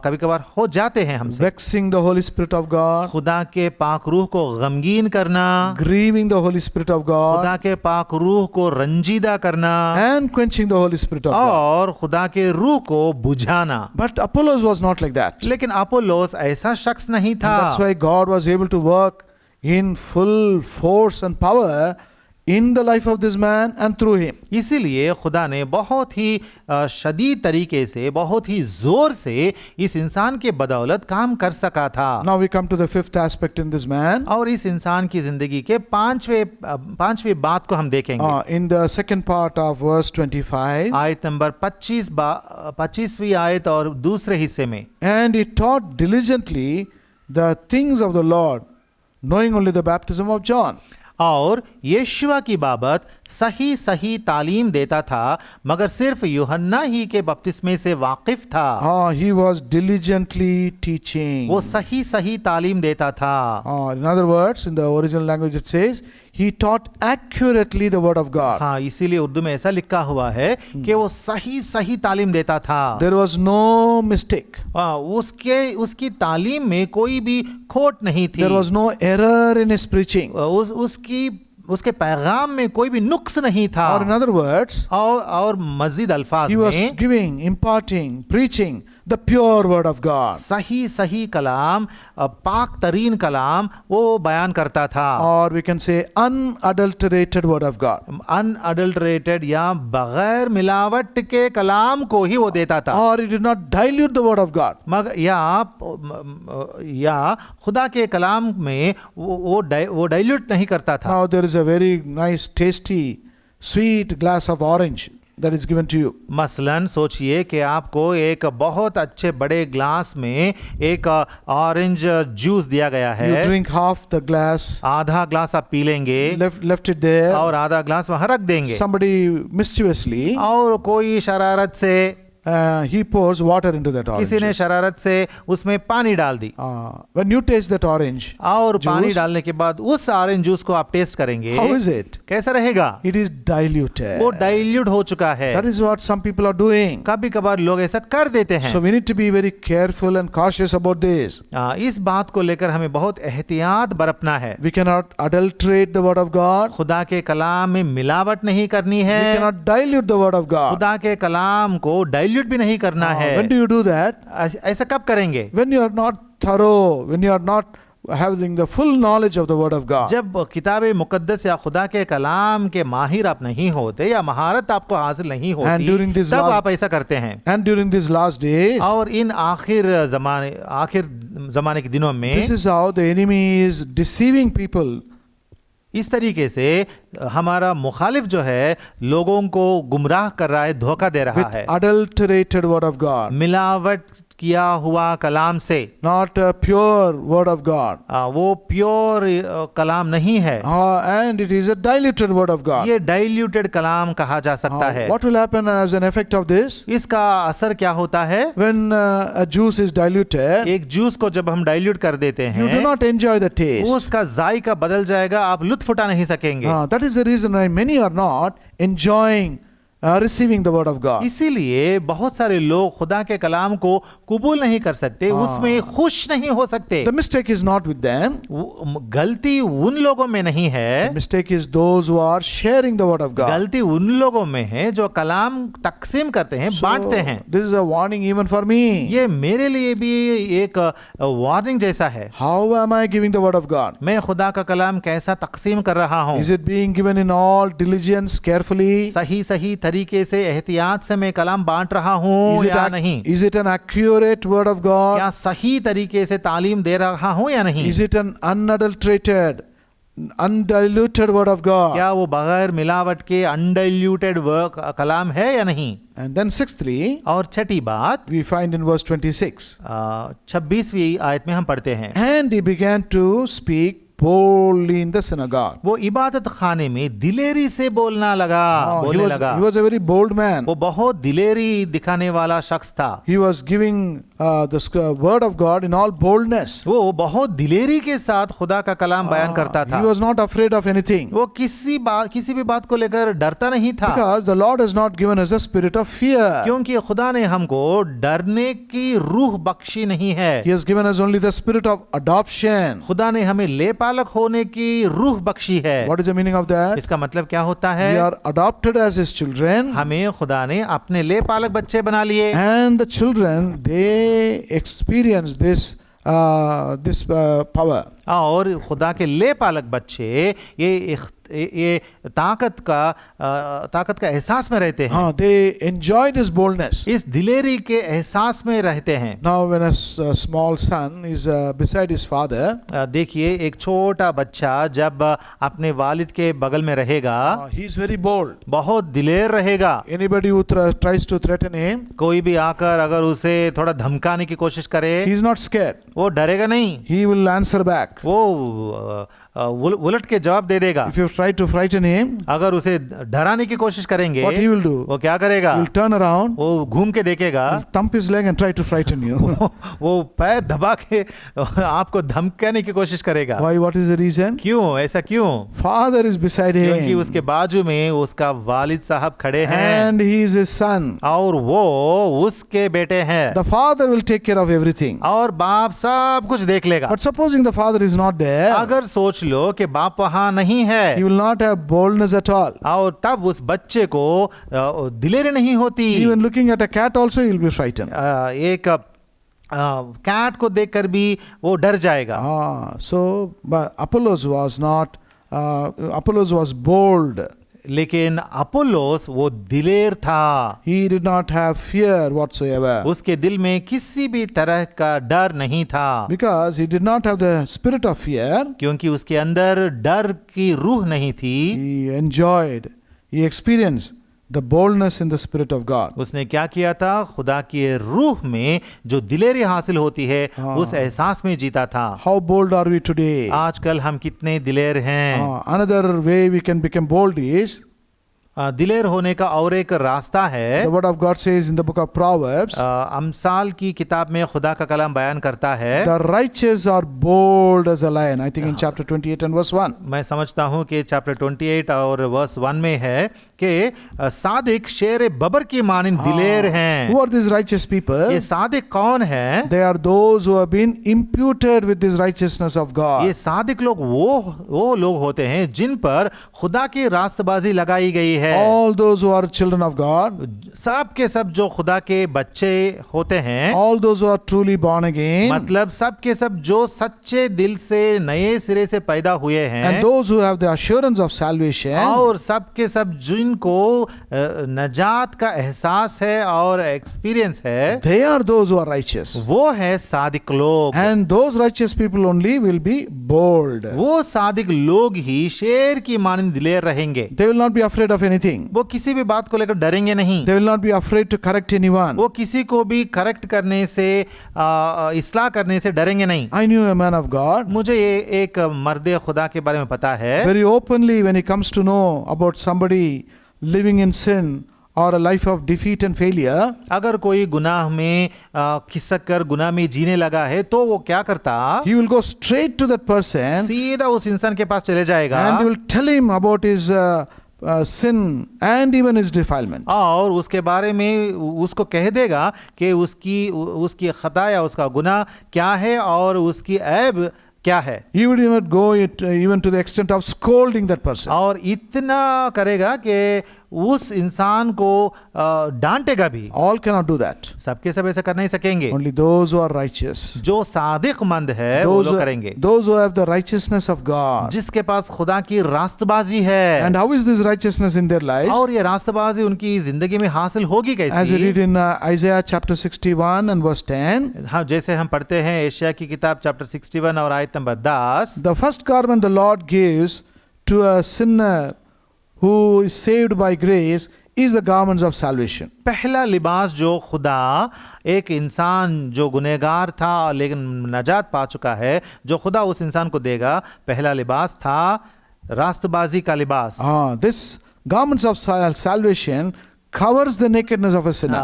कभी कभार हो जाते हैं हमसे। Vexing the Holy Spirit of God, खुदा के पाक रूह को गमगीन करना, grieving the Holy Spirit of God, खुदा के पाक रूह को रंजीदा करना, and quenching the Holy Spirit of God. और खुदा के रूह को बुझाना। But Apollos was not like that. लेकिन अपोलोस ऐसा शख्स नहीं था। And that's why God was able to work in full force and power in the life of this man and through him. इसीलिए खुदा ने बहुत ही शदीद तरीके से, बहुत ही जोर से इस इंसान के बदौलत काम कर सका था। Now we come to the fifth aspect in this man. और इस इंसान की जिंदगी के पांचवी बात को हम देखेंगे। In the second part of verse 25, आयत नंबर 25वीं आयत और दूसरे हिस्से में, and he taught diligently the things of the Lord, knowing only the baptism of John. और यीशुआ की बाबत सही सही तालीम देता था, मगर सिर्फ यूहन्ना ही के बपतिस्मे से वाकिफ था। He was diligently teaching. वो सही सही तालीम देता था। In other words, in the original language it says, he taught accurately the word of God. हाँ, इसीलिए उर्दू में ऐसा लिखा हुआ है कि वो सही सही तालीम देता था। There was no mistake. उसकी तालीम में कोई भी खोट नहीं थी। There was no error in his preaching. उसके पैगाम में कोई भी नुक्स नहीं था। Or in other words, और मजीद अल्फाज he was में giving, imparting, preaching the pure word of God. सही सही कलाम, पाक तरीन कलाम वो बयान करता था। Or we can say unadulterated word of God. Unadulterated या बगैर मिलावट के कलाम को ही वो देता था। Or he did not dilute the word of God. मगर या खुदा के कलाम में वो डाइल्यूट नहीं करता था। Now there is a very nice, tasty, sweet glass of orange that is given to you. मसलन सोचिए कि आपको एक बहुत अच्छे बड़े ग्लास में एक ऑरेंज जूस दिया गया You है। drink half the glass, आधा ग्लास आप पी लेंगे left it there. और आधा ग्लास वहां रख देंगे Somebody mischievously, और कोई शरारत से he pours water into that orange. किसी ने शरारत से उसमें पानी डाल दी When you taste that orange, और पानी juice, डालने के बाद उस ऑरेंज जूस को आप टेस्ट करेंगे, how is it? कैसा रहेगा? It is diluted. वो डाइल्यूट हो चुका है। That is what some people are doing. कभी कभार लोग ऐसा कर देते हैं। So we need to be very careful and cautious about this. इस बात को लेकर हमें बहुत एहतियात बरतना है। We cannot adulterate the word of God. खुदा के कलाम में मिलावट नहीं करनी है। We cannot dilute the word of God. खुदा के कलाम को डाइल्यूट भी नहीं करना है। When do you do that? ऐसा कब करेंगे? When you are not thorough, when you are not having the full knowledge of the word of God. जब किताब मुकद्दस या खुदा के कलाम के माहिर आप नहीं होते या महारत आपको हासिल नहीं And during होती, this तब last- आप ऐसा करते हैं। And during these last days, और इन आखिर जमाने के दिनों में this is how the enemy is deceiving people. इस तरीके से हमारा मुखालिफ जो है लोगों को गुमराह कर रहा है, धोखा दे रहा With है adulterated word of God. मिलावट किया हुआ कलाम से। Not a pure word of God. वो प्योर कलाम नहीं है, And it is a diluted word of God. ये डाइल्यूटेड कलाम कहा जा सकता है। What will happen as an effect of this? इसका असर क्या होता है? When a juice is diluted, एक जूस को जब हम डाइल्यूट कर देते you do हैं, not enjoy the taste. उसका जायका बदल जाएगा, आप लुत्फ उठा नहीं सकेंगे। That is the reason why many are not enjoying receiving the word of God. इसीलिए बहुत सारे लोग खुदा के कलाम को कबूल नहीं कर सकते, उसमें खुश नहीं हो सकते। The mistake is not with them. गलती उन लोगों में नहीं The है, mistake is those who are sharing the word of God. गलती उन लोगों में है जो कलाम तकसीम करते हैं, So, बांटते हैं। this is a warning even for me. ये मेरे लिए भी एक वार्निंग जैसा है। How am I giving the word of God? मैं खुदा का कलाम कैसा तकसीम कर रहा हूँ? Is it being given in all diligence, carefully? सही सही तरीके से एहतियात से मैं कलाम बांट रहा हूँ या नहीं? Is it an accurate word of God? क्या सही तरीके से तालीम दे रहा हूँ या नहीं? Is it an unadulterated, undiluted word of God? क्या वो बगैर मिलावट के अनडाइल्यूटेड कलाम है या नहीं? And then sixthly, और छठी बात we find in verse 26. 26वीं आयत में हम पढ़ते हैं, And he began to speak boldly in the synagogue. वो इबादत खाने में दिलेरी से बोलने लगा। He was a very bold man. वो बहुत दिलेरी दिखाने वाला शख्स था। He was giving the word of God in all boldness. वो बहुत दिलेरी के साथ खुदा का कलाम बयान करता था। He was not afraid of anything. वो किसी भी बात को लेकर डरता नहीं था, Because the Lord has not given us a spirit of fear. क्योंकि खुदा ने हमको डरने की रूह बख्शी नहीं है। He has given us only the spirit of adoption. खुदा ने हमें लेपालक होने की रूह बख्शी है। What is the meaning of that? इसका मतलब क्या होता है? We are adopted as his children. हमें खुदा ने अपने लेपालक बच्चे बना लिए, And the children, they experience this power. और खुदा के लेपालक बच्चे ये ताकत का एहसास में रहते हैं। They enjoy this boldness. इस दिलेरी के एहसास में रहते हैं। Now when a small son is beside his father, देखिए, एक छोटा बच्चा जब अपने वालिद के बगल में रहेगा, he is very bold. बहुत दिलेर रहेगा। Anybody who tries to threaten him, कोई भी आकर अगर उसे थोड़ा धमकाने की कोशिश करे, he is not scared. वो डरेगा नहीं, He will answer back. वो उलट के जवाब दे देगा। If you try to frighten him, अगर उसे डराने की कोशिश करेंगे, what he will do? वो क्या करेगा? He will turn around, वो घूम के देखेगा, thump his leg and try to frighten you. वो पैर दबा के आपको धमकाने की कोशिश करेगा। Why? What is the reason? क्यों? ऐसा क्यों? Father is beside क्योंकि him. उसके बाजू में उसका वालिद साहब खड़े हैं And he is his son. और वो उसके बेटे हैं, The father will take care of everything. और बाप सब कुछ देख लेगा। But supposing the father is not there, अगर सोच लो कि बाप वहां नहीं है he will not have boldness at all. और तब उस बच्चे को दिलेरी नहीं होती। Even looking at a cat also he will be frightened. एक कैट को देखकर भी वो डर जाएगा। So but Apollos was bold. लेकिन अपोलोस वो दिलेर था। He did not have fear whatsoever. उसके दिल में किसी भी तरह का डर नहीं था। Because he did not have the spirit of fear. क्योंकि उसके अंदर डर की रूह नहीं थी। He enjoyed, he experienced the boldness in the spirit of God. उसने क्या किया था? खुदा की रूह में जो दिलेरी हासिल होती है उस एहसास में जीता था। How bold are we today? आजकल हम कितने दिलेर हैं। Another way we can become bold is, दिलेर होने का और एक रास्ता है। the word of God says in the book of Proverbs, अमसाल की किताब में खुदा का कलाम बयान करता है, the righteous are bold as a lion. I think in chapter 28 and verse 1. मैं समझता हूँ कि चैप्टर 28 और वर्स 1 में है कि सादिक शेर बबर की मानिंद दिलेर हैं। Who are these righteous people? ये सादिक कौन है? They are those who have been imputed with this righteousness of God. ये सादिक लोग वो लोग होते हैं जिन पर खुदा की रास्तबाजी लगाई गई है। All those who are children of God, सब के सब जो खुदा के बच्चे होते हैं, all those who are truly born again, मतलब सब के सब जो सच्चे दिल से नए सिरे से पैदा हुए हैं, and those who have the assurance of salvation, और सब के सब जिनको नजात का एहसास है और एक्सपीरियंस है, they are those who are righteous. वो है सादिक लोग। And those righteous people only will be bold. वो सादिक लोग ही शेर की मानिंद दिलेर रहेंगे। They will not be afraid of anything. वो किसी भी बात को लेकर डरेंगे नहीं। They will not be afraid to correct anyone. वो किसी को भी करेक्ट करने से इस्लाह करने से डरेंगे नहीं। I knew a man of God. मुझे ये एक मर्द खुदा के बारे में पता है। Very openly when he comes to know about somebody living in sin or a life of defeat and failure, अगर कोई गुनाह में खिसक कर गुनाह में जीने लगा है तो वो क्या करता? he will go straight to that person सीधा उस इंसान के पास चले जाएगा and he will tell him about his sin and even his defilement. और उसके बारे में उसको कह देगा कि उसकी खता या उसका गुनाह क्या है और उसकी ऐब क्या है। He would even go even to the extent of scolding that person. और इतना करेगा कि उस इंसान को डांटेगा भी। All cannot do that. सबके सब ऐसा कर नहीं सकेंगे। Only those who are righteous. जो सादिक मंद है वो लोग करेंगे। Those who have the righteousness of God. जिसके पास खुदा की रास्तबाजी है। And how is this righteousness in their life? और ये रास्तबाजी उनकी जिंदगी में हासिल होगी कैसे? As we read in Isaiah chapter 61 and verse 10. हाँ, जैसे हम पढ़ते हैं एशिया की किताब चैप्टर 61 और आयत number 10। The first garment the Lord gives to a sinner who is saved by grace is the garments of salvation. पहला लिबास जो खुदा एक इंसान जो गुनहगार था लेकिन नजात पा चुका है, जो खुदा उस इंसान को देगा, पहला लिबास था रास्तबाजी का लिबास। This garments of salvation covers the nakedness of a sinner.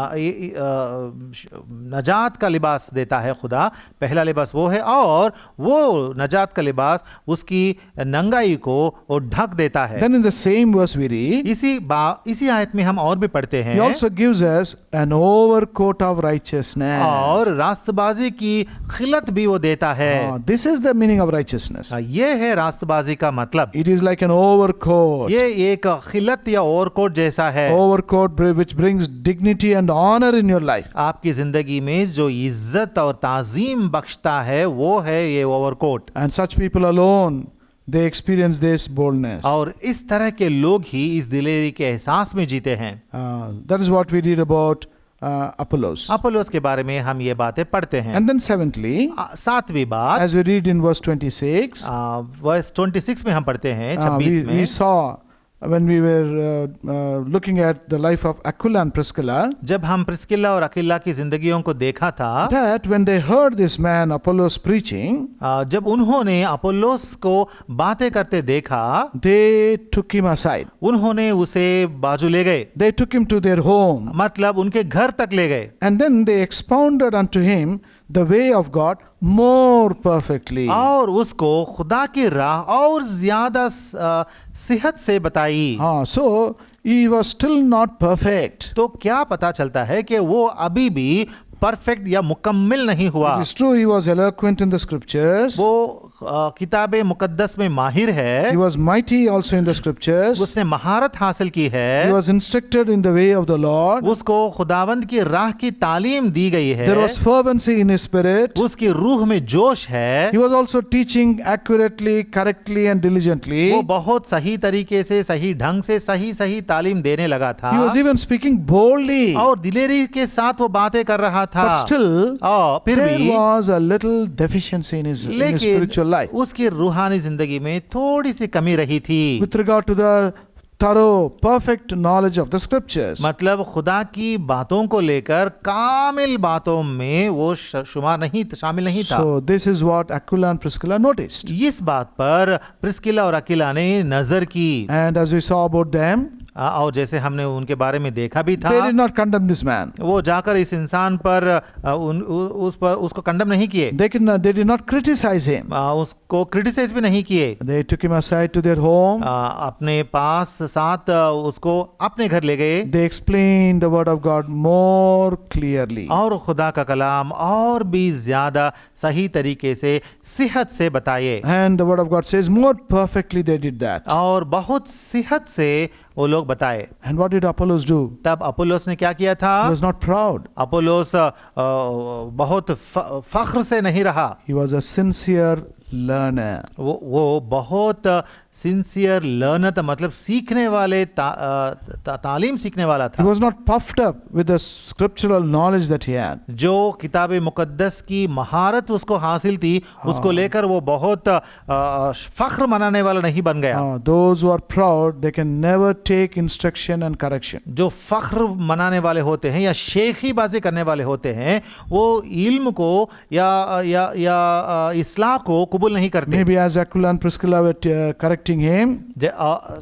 नजात का लिबास देता है खुदा, पहला लिबास वो है, और वो नजात का लिबास उसकी नंगाई को वो ढक देता है। Then in the same verse we read, इसी आयत में हम और भी पढ़ते हैं, he also gives us an overcoat of righteousness. और रास्तबाजी की खिलत भी वो देता है। This is the meaning of righteousness. ये है रास्तबाजी का मतलब। It is like an overcoat. ये एक खिलत या ओवरकोट जैसा है। Overcoat which brings dignity and honor in your life. आपकी जिंदगी में जो इज्जत और ताजीम बख्शता है वो है ये overcoat. And such people alone they experience this boldness. और इस तरह के लोग ही इस दिलेरी के एहसास में जीते हैं। That is what we read about Apollos. Apollos के बारे में हम ये बातें पढ़ते हैं। And then seventhly, सातवीं बात, as we read in verse 26, verse 26 में हम पढ़ते हैं, 26 में we saw when we were looking at the life of Aquila and Priscilla, जब हम प्रिस्किल्ला और अकिला की जिंदगियों को देखा था, that when they heard this man Apollos preaching, जब उन्होंने अपोलोस को बातें करते देखा, they took him aside. उन्होंने उसे बाजू ले गए, They took him to their home. मतलब उनके घर तक ले गए, And then they expounded unto him the way of God more perfectly. और उसको खुदा की राह और ज्यादा सेहत से बताई। So he was still not perfect. तो क्या पता चलता है कि वो अभी भी परफेक्ट या मुकम्मल नहीं हुआ। It is true he was eloquent in the scriptures. वो किताबे मुकद्दस में माहिर है, He was mighty also in the scriptures. उसने महारत हासिल की He है, was instructed in the way of the Lord. उसको खुदावंद की राह की तालीम दी गई है, There was fervency in his spirit. उसकी रूह में जोश है, He was also teaching accurately, correctly and diligently. वो बहुत सही तरीके से, सही ढंग से, सही सही तालीम देने लगा था, He was even speaking boldly. और दिलेरी के साथ वो बातें कर रहा था। But still, और फिर there भी was a little deficiency in his spiritual life लेकिन उसकी रूहानी जिंदगी में थोड़ी सी कमी रही थी, with regard to the thorough, perfect knowledge of the scriptures. मतलब खुदा की बातों को लेकर कामिल बातों में वो शामिल नहीं था। So this is what Aquila and Priscilla noticed. इस बात पर प्रिस्किला और अकीला ने नजर की, And as we saw about them, और जैसे हमने उनके बारे में देखा भी था, they did not condemn this man. वो जाकर इस इंसान पर उसको कंडम नहीं किए, They did not criticize him. उसको क्रिटिसाइज भी नहीं किए, They took him aside to their home. अपने पास साथ उसको अपने घर ले गए, They explained the word of God more clearly. और खुदा का कलाम और भी ज्यादा सही तरीके से सेहत से बताए, And the word of God says more perfectly they did that. और बहुत सेहत से वो लोग बताए। And what did Apollos do? तब अपोलोस ने क्या किया था? He was not proud. Apollos बहुत फख्र से नहीं रहा, He was a sincere learner. वो बहुत सिंसियर लर्नर था, मतलब सीखने वाले तालीम सीखने वाला He था, was not puffed up with the scriptural knowledge that he had. जो किताब मुकद्दस की महारत उसको हासिल थी, उसको लेकर वो बहुत फख्र मनाने वाला नहीं बन गया। Those who are proud, they can never take instruction and correction. जो फख्र मनाने वाले होते हैं या शेखीबाजी करने वाले होते हैं, वो इल्म को या इस्लाह को कबूल नहीं करते। Maybe as Aquila and Priscilla were correcting him,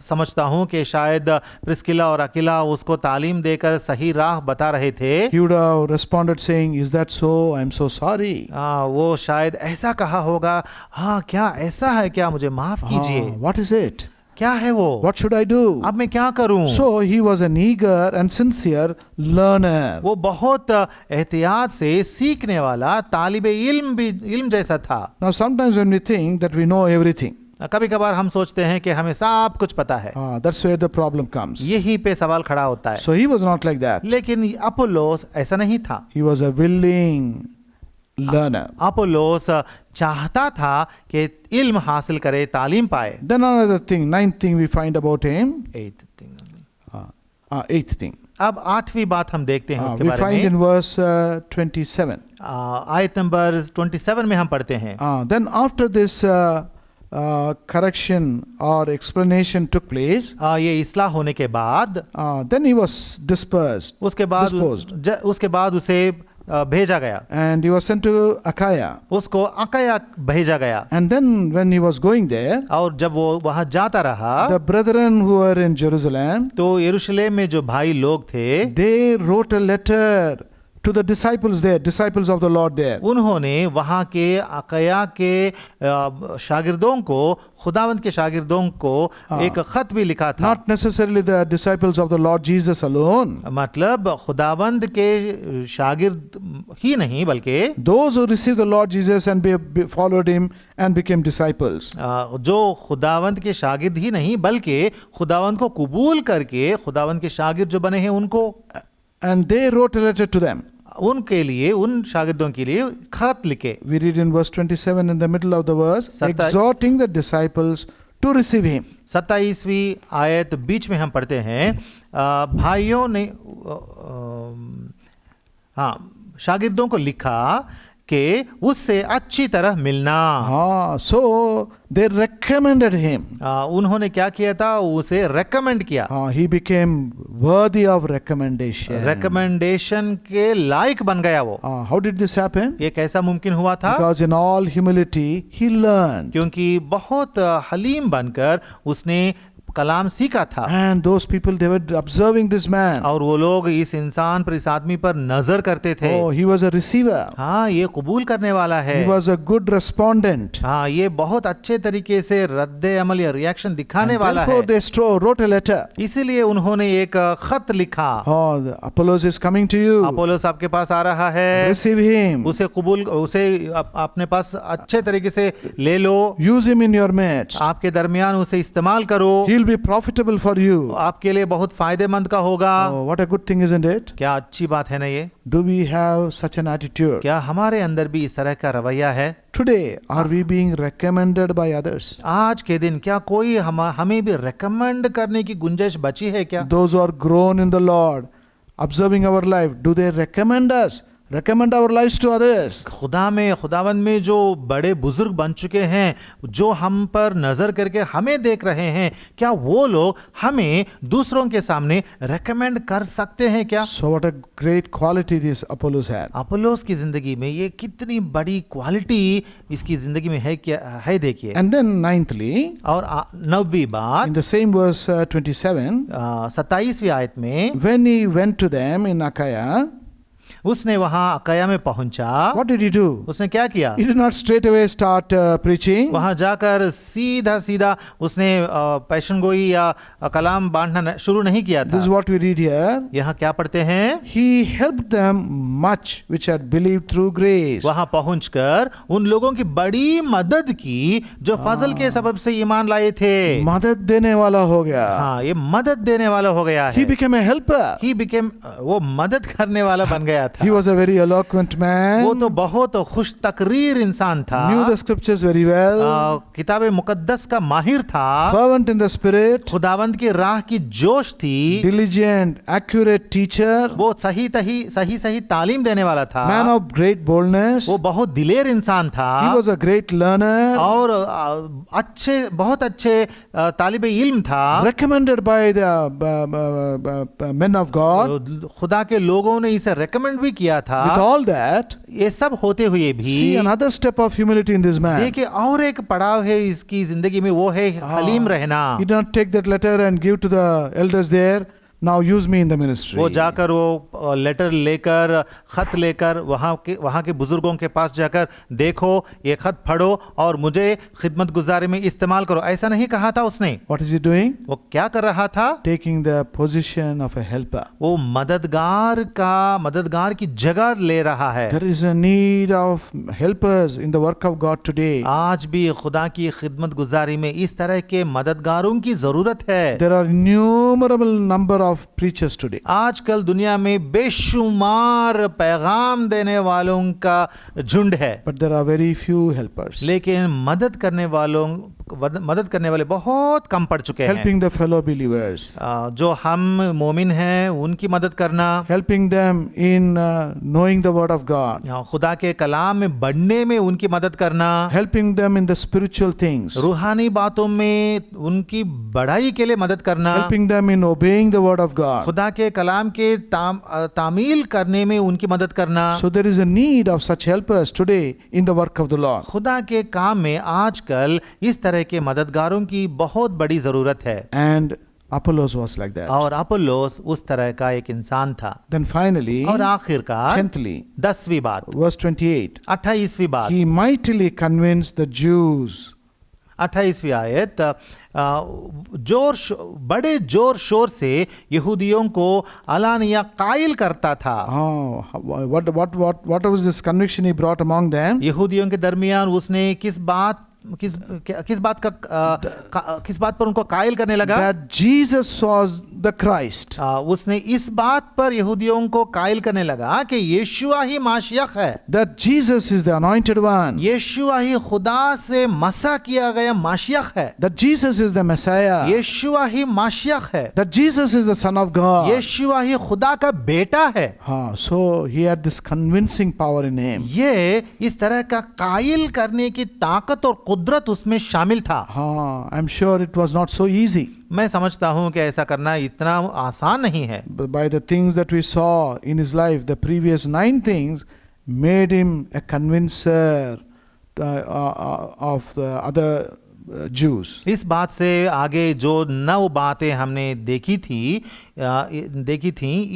समझता हूँ कि शायद प्रिस्किला और अकीला उसको तालीम देकर सही राह बता रहे थे, he would have responded saying, "Is that so? I'm so sorry." वो शायद ऐसा कहा होगा, हाँ क्या ऐसा है क्या, मुझे माफ कीजिए, What is it? क्या है वो, What should I do? अब मैं क्या करूं? So he was an eager and sincere learner. वो बहुत एहतियात से सीखने वाला तालिबे इल्म जैसा था। Now sometimes when we think that we know everything, कभी कभार हम सोचते हैं कि हमें सब कुछ पता है, that's where the problem comes. यही पे सवाल खड़ा होता है। So he was not like that. लेकिन अपोलोस ऐसा नहीं था। He was a willing learner. Apollos चाहता था कि इल्म हासिल करे, तालीम पाए। Then another thing, ninth thing we find about him. Eighth thing. अब आठवीं बात हम देखते हैं उसके We बारे find में। in verse 27. आयत नंबर 27 में हम पढ़ते हैं, Then after this correction or explanation took place, ये इस्लाह होने के बाद, then he was disposed. उसके बाद उसे भेजा गया, And he was sent to Achaia. उसको अकाया भेजा गया। And then when he was going there, और जब वो वहां जाता रहा, the brethren who were in Jerusalem, तो यरूशलेम में जो भाई लोग थे, they wrote a letter to the disciples there, disciples of the Lord there. उन्होंने वहां के अकाया के शागिर्दों को, खुदावंद के शागिर्दों को एक खत भी लिखा था। Not necessarily the disciples of the Lord Jesus alone. मतलब खुदावंद के शागिर्द ही नहीं, बल्कि those who received the Lord Jesus and followed him and became disciples. जो खुदावंद के शागिर्द ही नहीं, बल्कि खुदावंद को कबूल करके खुदावंद के शागिर्द जो बने हैं उनको, and they wrote a letter to them. उनके लिए, उन शागिर्दों के लिए खत लिखे। We read in verse 27 in the middle of the verse, exhorting the disciples to receive him. 27वीं आयत बीच में हम पढ़ते हैं, भाइयों ने शागिर्दों को लिखा कि उससे अच्छी तरह मिलना। So they recommended him. उन्होंने क्या किया था, उसे रेकमेंड किया। He became worthy of recommendation. Recommendation के लायक बन गया वो। How did this happen? ये कैसा मुमकिन हुआ था? Because in all humility he learned. क्योंकि बहुत हलीम बनकर उसने कलाम सीखा था। And those people, they were observing this man. और वो लोग इस इंसान पर, इस आदमी पर नजर करते थे। Oh, he was a receiver. हाँ, ये कबूल करने वाला है। He was a good respondent. हाँ, ये बहुत अच्छे तरीके से रद्द अमल या रिएक्शन दिखाने And वाला therefore है। they wrote a letter. इसीलिए उन्होंने एक खत लिखा। Oh, the Apollos is coming to you. Apollos आपके पास आ रहा है, Receive him. उसे अपने पास अच्छे तरीके से ले लो, Use him in your midst. आपके दरमियान उसे इस्तेमाल करो, He'll be profitable for you. आपके लिए बहुत फायदेमंद का होगा। Oh, what a good thing, isn't it? क्या अच्छी बात है ना ये? Do we have such an attitude? क्या हमारे अंदर भी इस तरह का रवैया है? Today, are we being recommended by others? आज के दिन क्या कोई हमें भी रेकमेंड करने की गुंजाइश बची है क्या? Those who are grown in the Lord, observing our life, do they recommend us? Recommend our lives to others? खुदावंद में जो बड़े बुजुर्ग बन चुके हैं, जो हम पर नजर करके हमें देख रहे हैं, क्या वो लोग हमें दूसरों के सामने रेकमेंड कर सकते हैं क्या? So what a great quality this Apollos had. Apollos की जिंदगी में ये कितनी बड़ी क्वालिटी इसकी जिंदगी में है, क्या है देखिए। And then ninthly, और 9वीं बात, in the same verse 27, 27वीं आयत में, when he went to them in Achaia, उसने वहां अकाया में पहुंचा। what did he do? उसने क्या किया? He did not straight away start preaching. वहां जाकर सीधा सीधा उसने पैशन गोई या कलाम बांटना शुरू नहीं किया This is था। what we read here. यहाँ क्या पढ़ते हैं? He helped them much which had believed through grace. वहां पहुंचकर उन लोगों की बड़ी मदद की जो फजल के सबब से ईमान लाए थे। मदद देने वाला हो गया. हाँ, ये मदद देने वाला हो गया He है। became a helper. He became, वो मदद करने वाला बन गया था। He was a very eloquent man. वो तो बहुत खुश तकरीर इंसान था। Knew the scriptures very well. किताब मुकद्दस का माहिर था। Fervent in the spirit. खुदावंद की राह की जोश थी। Diligent, accurate teacher. वो सही तालीम देने वाला था। Man of great boldness. वो बहुत दिलेर इंसान था। He was a great learner. और बहुत अच्छे तालिब इल्म था। Recommended by the men of God. खुदा के लोगों ने इसे रेकमेंड भी किया था। With all that, ये सब होते हुए भी see another step of humility in this man. देखिए और एक पड़ाव है इसकी जिंदगी में, वो है हलीम रहना। He did not take that letter and give to the elders there. Now use me in the ministry. वो जाकर वो लेटर लेकर, खत लेकर वहाँ के बुजुर्गों के पास जाकर, देखो ये खत पढ़ो और मुझे खिदमत गुजारी में इस्तेमाल करो, ऐसा नहीं कहा था उसने। What is he doing? वो क्या कर रहा था? Taking the position of a helper. वो मददगार की जगह ले रहा है। There is a need of helpers in the work of God today. आज भी खुदा की खिदमत गुजारी में इस तरह के मददगारों की जरूरत है। There are innumerable number of preachers today. आजकल दुनिया में बेशुमार पैगाम देने वालों का झुंड है, But there are very few helpers. लेकिन मदद करने वाले बहुत कम पड़ चुके हैं। Helping the fellow believers. जो हम मोमिन हैं उनकी मदद करना, Helping them in knowing the word of God. खुदा के कलाम में बढ़ने में उनकी मदद करना, Helping them in the spiritual things. रूहानी बातों में उनकी बढ़ाई के लिए मदद करना, Helping them in obeying the word of God. खुदा के कलाम के तामील करने में उनकी मदद करना। So there is a need of such helpers today in the work of the Lord. खुदा के काम में आजकल इस तरह के मददगारों की बहुत बड़ी जरूरत है। And Apollos was like that. और अपोलोस उस तरह का एक इंसान था। Then finally, और आखिरकार 10thly, 10वीं बात, verse 28, 28वीं बात, he mightily convinced the Jews. 28वीं आयत, बड़े जोर शोर से यहूदियों को अलानिया कायल करता था। Oh, what was this conviction he brought among them? यहूदियों के दरमियान उसने किस बात पर उनको कायल करने लगा? That Jesus was the Christ. उसने इस बात पर यहूदियों को कायल करने लगा कि यीशुआ ही माशियख है। That Jesus is the anointed one. यीशुआ ही खुदा से मसा किया गया माशियख है। That Jesus is the Messiah. यीशुआ ही माशियख है। That Jesus is the Son of God. यीशुआ ही खुदा का बेटा है। So he had this convincing power in him. ये इस तरह का कायल करने की ताकत और कुदरत उसमें शामिल था। I'm sure it was not so easy. मैं समझता हूं कि ऐसा करना इतना आसान नहीं है। But by the things that we saw in his life, the previous 9 things made him a convincer of the other Jews. इस बात से आगे जो 9 बातें हमने देखी थी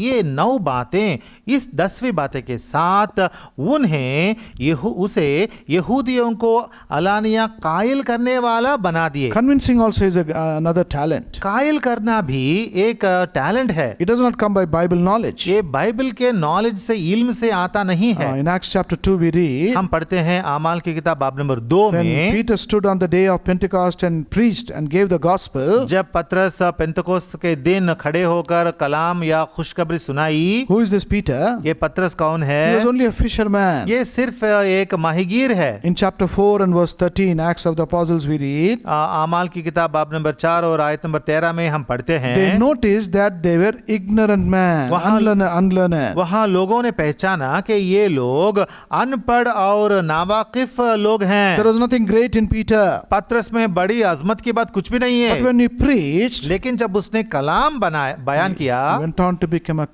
ये 9 बातें इस 10वीं बातें के साथ उन्हें उसे यहूदियों को अलानिया कायल करने वाला बना दिए। Convincing also is another talent. कायल करना भी एक टैलेंट है। It does not come by Bible knowledge. ये बाइबल के नॉलेज से, इल्म से आता नहीं है। In Acts chapter 2 we read, हम पढ़ते हैं आमाल की किताब बाब नंबर 2 when में, Peter stood on the day of Pentecost and preached and gave the gospel. जब पतरस पेंतकोस्त के दिन खड़े होकर कलाम या खुशखबरी सुनाई। Who is this Peter? ये पतरस कौन He was है? only a fisherman. ये सिर्फ एक माहीगीर है। In chapter 4 and verse 13, Acts of the Apostles, we read, आमाल की किताब बाब नंबर 4 और आयत नंबर 13 में हम पढ़ते they हैं, noticed that they were ignorant men, unlearned. वहाँ लोगों ने पहचाना कि ये लोग अनपढ़ और नावाकिफ लोग हैं। There was nothing great in Peter. पतरस में बड़ी अजमत की बात कुछ भी नहीं But है, when he preached, लेकिन जब उसने कलाम बयान किया, he went on to become a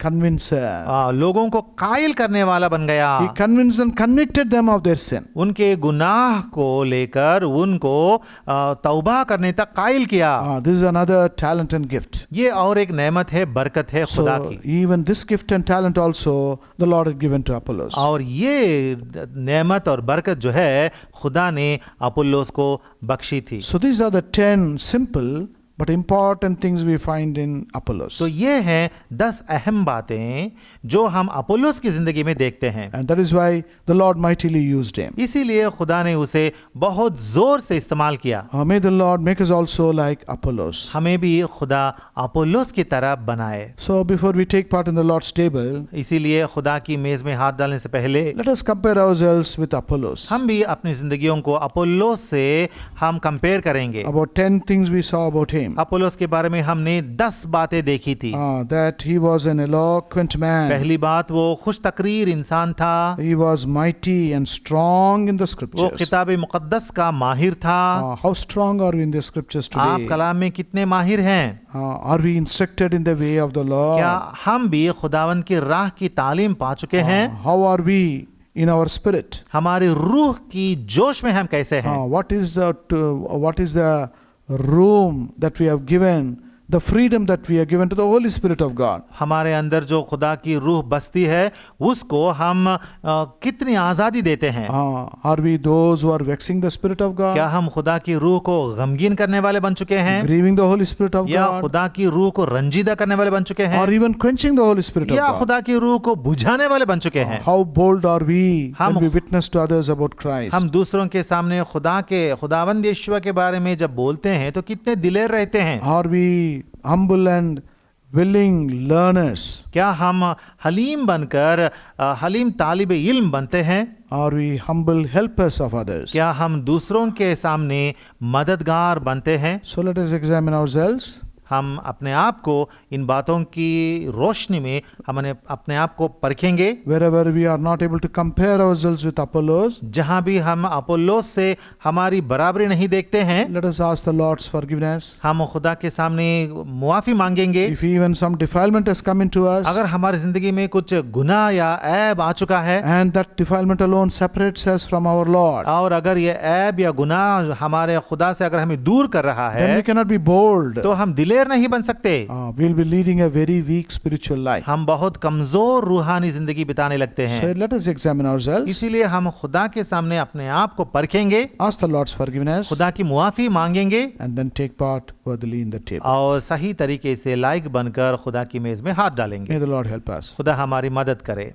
convincer. लोगों को कायल करने वाला बन गया। He convinced and convicted them of their sin. उनके गुनाह को लेकर उनको तौबा करने तक कायल किया। This is another talent and gift. ये और एक नेमत है, बरकत है खुदा So की। even this gift and talent also the Lord had given to Apollos. और ये नेमत और बरकत जो है खुदा ने अपुल्लोस को बख्शी थी। So these are the 10 simple but important things we find in Apollos. तो ये हैं 10 अहम बातें जो हम अपोलोस की जिंदगी में देखते हैं। And that is why the Lord mightily used him. इसीलिए खुदा ने उसे बहुत जोर से इस्तेमाल किया। May the Lord make us also like Apollos. हमें भी खुदा अपोलोस की तरह बनाए। So before we take part in the Lord's table, इसीलिए खुदा की मेज में हाथ डालने से पहले let us compare ourselves with Apollos. हम भी अपनी जिंदगियों को अपोलोस से हम कंपेयर करेंगे। About 10 things we saw about him. Apollos के बारे में हमने 10 बातें देखी थी। That he was an eloquent man. पहली बात, वो खुश तकरीर इंसान था। He was mighty and strong in the वो scriptures. किताब मुकद्दस का माहिर था। How strong are we in the scriptures आप today? कलाम में कितने माहिर हैं? Are we instructed in the way of the Lord? क्या हम भी खुदावंद की राह की तालीम पा चुके हैं? How are we in our spirit? हमारी रूह की जोश में हम कैसे हैं? What is the room that we have given, the freedom that we have given to the Holy Spirit of God? हमारे अंदर जो खुदा की रूह बसती है उसको हम कितनी आज़ादी देते हैं? Are we those who are vexing the Spirit of God? क्या हम खुदा की रूह को गमगीन करने वाले बन चुके हैं? Grieving the Holy Spirit of या God? खुदा की रूह को रंजीदा करने वाले बन चुके हैं? Or even quenching the Holy Spirit of या God? खुदा की रूह को बुझाने वाले बन चुके हैं? How bold are we when हम- we witness to others about Christ? हम दूसरों के सामने खुदावंद यीशु के बारे में जब बोलते हैं तो कितने दिलेर रहते हैं? Are we humble and willing learners? क्या हम हलीम बनकर हलीम तालिब इल्म बनते हैं? Are we humble helpers of others? क्या हम दूसरों के सामने मददगार बनते हैं? So let us examine ourselves. हम अपने आप को इन बातों की रोशनी में हमने अपने आप को परखेंगे। Wherever we are not able to compare ourselves with Apollos, जहां भी हम अपोलोस से हमारी बराबरी नहीं देखते हैं, let us ask the Lord's forgiveness. हम खुदा के सामने मुआफी मांगेंगे। If even some defilement has come into us, अगर हमारी जिंदगी में कुछ गुनाह या ऐब आ चुका है and that defilement alone separates us from our Lord, और अगर ये ऐब या गुनाह हमारे खुदा से अगर हमें दूर कर रहा then है we cannot be bold. तो हम दिलेर नहीं बन सकते। We'll be leading a very weak spiritual life. हम बहुत कमजोर रूहानी जिंदगी बिताने लगते So हैं। let us examine ourselves, इसीलिए हम खुदा के सामने अपने आप को परखेंगे, ask the Lord's forgiveness, खुदा की मुआफी मांगेंगे and then take part worthily in the table. और सही तरीके से लायक बनकर खुदा की मेज में हाथ डालेंगे। May the Lord help us. खुदा हमारी मदद करे।